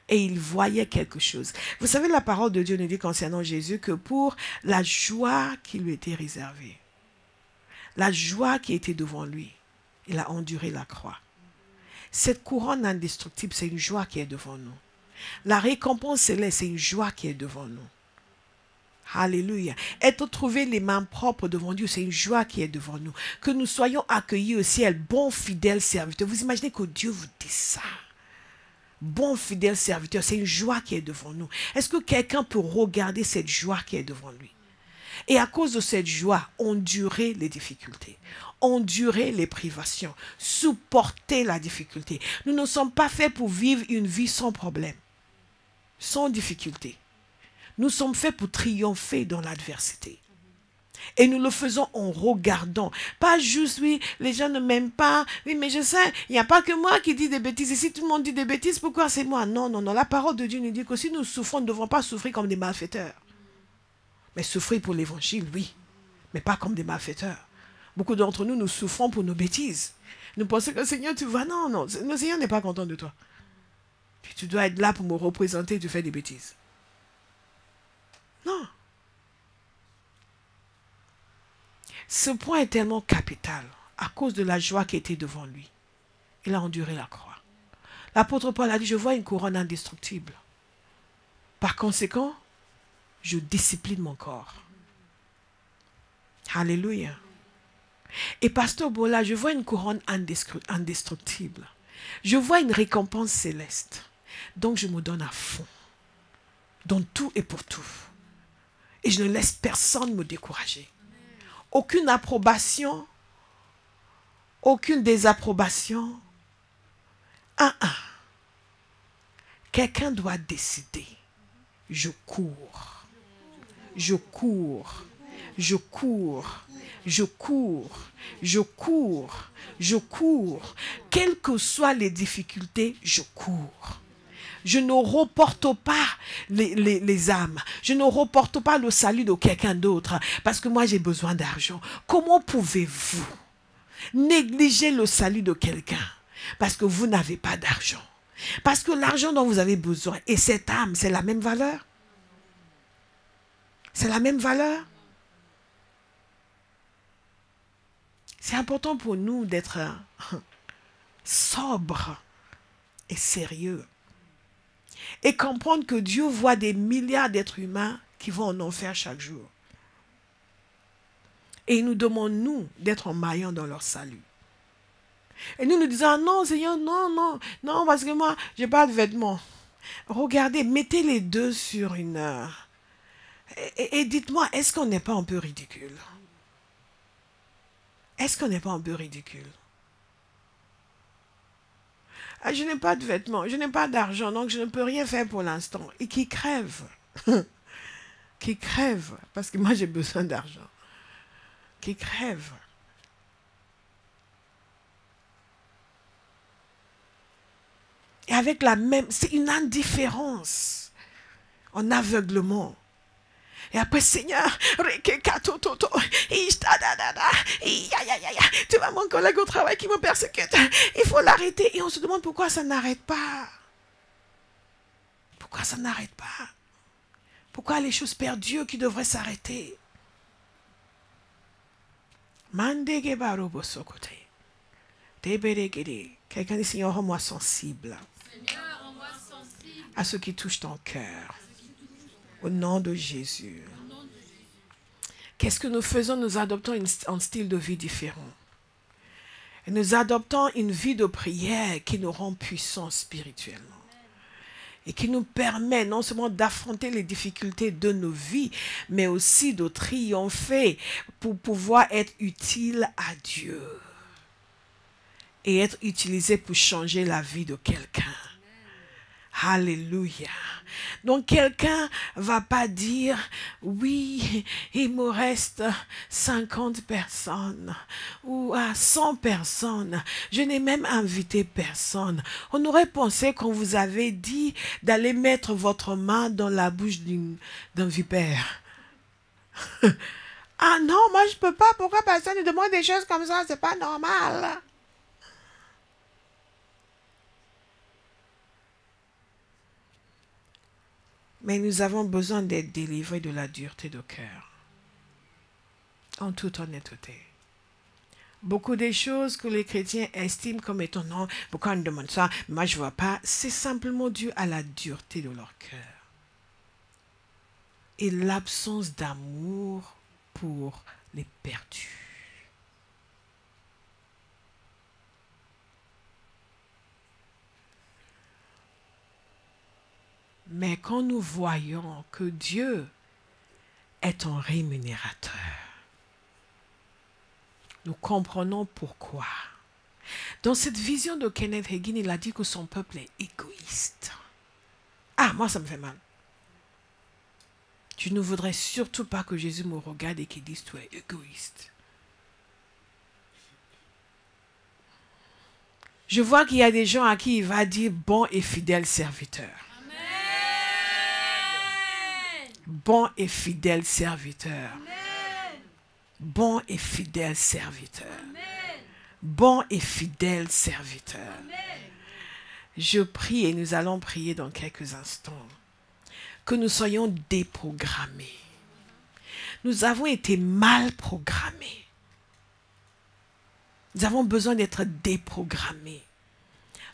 Et il voyait quelque chose. Vous savez, la parole de Dieu nous dit concernant Jésus que pour la joie qui lui était réservée, la joie qui était devant lui, il a enduré la croix. Cette couronne indestructible, c'est une joie qui est devant nous. La récompense céleste, c'est une joie qui est devant nous. Alléluia. Être trouvé les mains propres devant Dieu, c'est une joie qui est devant nous. Que nous soyons accueillis au ciel, bon fidèle serviteur. Vous imaginez que Dieu vous dit ça? Bon fidèle serviteur, c'est une joie qui est devant nous. Est-ce que quelqu'un peut regarder cette joie qui est devant lui? Et à cause de cette joie, endurer les difficultés, endurer les privations, supporter la difficulté. Nous ne sommes pas faits pour vivre une vie sans problème, sans difficulté. Nous sommes faits pour triompher dans l'adversité. Et nous le faisons en regardant. Pas juste, oui, les gens ne m'aiment pas. Oui, mais je sais, il n'y a pas que moi qui dis des bêtises. Et si tout le monde dit des bêtises, pourquoi c'est moi? Non, non, non. La parole de Dieu nous dit que si nous souffrons, nous ne devons pas souffrir comme des malfaiteurs. Mais souffrir pour l'évangile, oui. Mais pas comme des malfaiteurs. Beaucoup d'entre nous, nous souffrons pour nos bêtises. Nous pensons que Seigneur, tu vas. Non, non. Le Seigneur n'est pas content de toi. Puis tu dois être là pour me représenter, tu fais des bêtises. Non. Ce point est tellement capital à cause de la joie qui était devant lui. Il a enduré la croix. L'apôtre Paul a dit, je vois une couronne indestructible. Par conséquent, je discipline mon corps. Alléluia. Et pasteur Bola, je vois une couronne indestructible. Je vois une récompense céleste. Donc je me donne à fond. Dans tout et pour tout. Et je ne laisse personne me décourager. Aucune approbation, aucune désapprobation. Quelqu'un doit décider. Je cours. Je cours. Je cours. Je cours. Je cours. Je cours. Quelles que soient les difficultés, je cours. Je ne reporte pas les âmes. Je ne reporte pas le salut de quelqu'un d'autre. Parce que moi, j'ai besoin d'argent. Comment pouvez-vous négliger le salut de quelqu'un? Parce que vous n'avez pas d'argent. Parce que l'argent dont vous avez besoin et cette âme, c'est la même valeur? C'est la même valeur? C'est important pour nous d'être sobres et sérieux. Et comprendre que Dieu voit des milliards d'êtres humains qui vont en enfer chaque jour. Et il nous demande, nous, d'être en maillant dans leur salut. Et nous disons, ah non, Seigneur, non, non, non, parce que moi, je n'ai pas de vêtements. Regardez, mettez les deux sur une... Et dites-moi, est-ce qu'on n'est pas un peu ridicule? Est-ce qu'on n'est pas un peu ridicule? Je n'ai pas de vêtements, je n'ai pas d'argent, donc je ne peux rien faire pour l'instant. Et qui crève. Qui crève, parce que moi j'ai besoin d'argent. Qui crève. Et avec la même, c'est une indifférence, un aveuglement. Et après, Seigneur, tu vois mon collègue au travail qui me persécute. Il faut l'arrêter. Et on se demande pourquoi ça n'arrête pas. Pourquoi ça n'arrête pas? Pourquoi les choses perdent Dieu qui devraient s'arrêter? Quelqu'un dit, Seigneur, rends-moi sensible à ce qui touche ton cœur. Au nom de Jésus. Qu'est-ce que nous faisons? Nous adoptons un style de vie différent. Et nous adoptons une vie de prière qui nous rend puissants spirituellement. Et qui nous permet non seulement d'affronter les difficultés de nos vies, mais aussi de triompher pour pouvoir être utile à Dieu. Et être utilisé pour changer la vie de quelqu'un. Alléluia. Donc quelqu'un ne va pas dire, oui, il me reste 50 personnes ou 100 personnes. Je n'ai même invité personne. On aurait pensé qu'on vous avait dit d'aller mettre votre main dans la bouche d'un vipère. Ah non, moi je ne peux pas. Pourquoi personne me demande des choses comme ça? C'est pas normal. Mais nous avons besoin d'être délivrés de la dureté de cœur. En toute honnêteté. Beaucoup des choses que les chrétiens estiment comme étant non, pourquoi on demande ça, moi je ne vois pas, c'est simplement dû à la dureté de leur cœur. Et l'absence d'amour pour les perdus. Mais quand nous voyons que Dieu est un rémunérateur, nous comprenons pourquoi. Dans cette vision de Kenneth Hagin, il a dit que son peuple est égoïste. Ah, moi ça me fait mal. Je ne voudrais surtout pas que Jésus me regarde et qu'il dise tu es égoïste. Je vois qu'il y a des gens à qui il va dire bon et fidèle serviteur. Bon et fidèle serviteur. Amen. Bon et fidèle serviteur. Amen. Bon et fidèle serviteur. Amen. Je prie et nous allons prier dans quelques instants que nous soyons déprogrammés. Nous avons été mal programmés. Nous avons besoin d'être déprogrammés.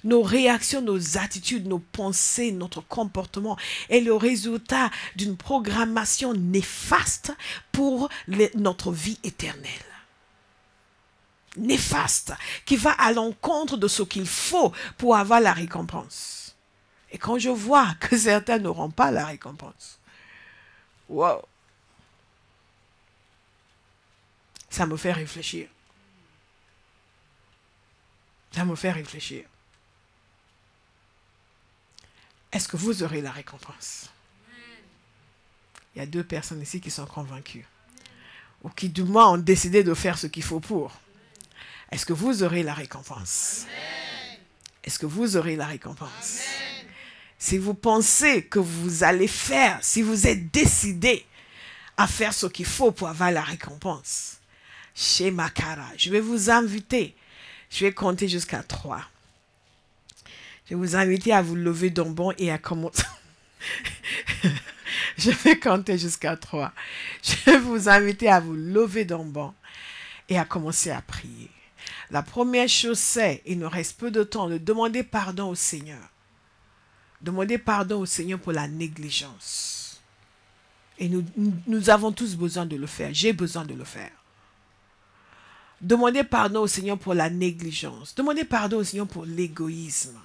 Nos réactions, nos attitudes, nos pensées, notre comportement est le résultat d'une programmation néfaste pour notre vie éternelle. Néfaste, qui va à l'encontre de ce qu'il faut pour avoir la récompense. Et quand je vois que certains n'auront pas la récompense, wow, ça me fait réfléchir. Ça me fait réfléchir. Est-ce que vous aurez la récompense? Il y a 2 personnes ici qui sont convaincues. Ou qui du moins ont décidé de faire ce qu'il faut pour. Est-ce que vous aurez la récompense? Est-ce que vous aurez la récompense? Si vous pensez que vous allez faire, si vous êtes décidé à faire ce qu'il faut pour avoir la récompense, chez Makara, je vais vous inviter. Je vais compter jusqu'à 3. Je vais vous inviter à vous lever d'un bond et à commencer. Je vais compter jusqu'à 3. Je vais vous inviter à vous lever d'un bond et à commencer à prier. La première chose, c'est, il nous reste peu de temps, de demander pardon au Seigneur. Demander pardon au Seigneur pour la négligence. Et nous avons tous besoin de le faire. J'ai besoin de le faire. Demandez pardon au Seigneur pour la négligence. Demandez pardon au Seigneur pour l'égoïsme.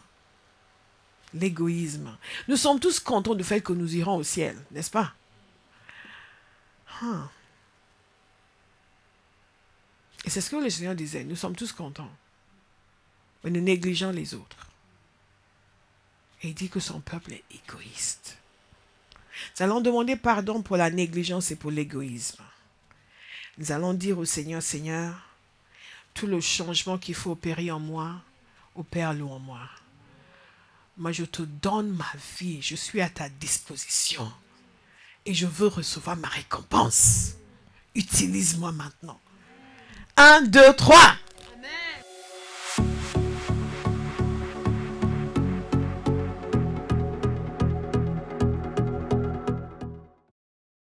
L'égoïsme. Nous sommes tous contents du fait que nous irons au ciel, n'est-ce pas? Et c'est ce que le Seigneur disait. Nous sommes tous contents. Mais nous négligeons les autres. Et il dit que son peuple est égoïste. Nous allons demander pardon pour la négligence et pour l'égoïsme. Nous allons dire au Seigneur, Seigneur, tout le changement qu'il faut opérer en moi, opère-le en moi. Moi, je te donne ma vie, je suis à ta disposition. Et je veux recevoir ma récompense. Utilise-moi maintenant. 1, 2, 3.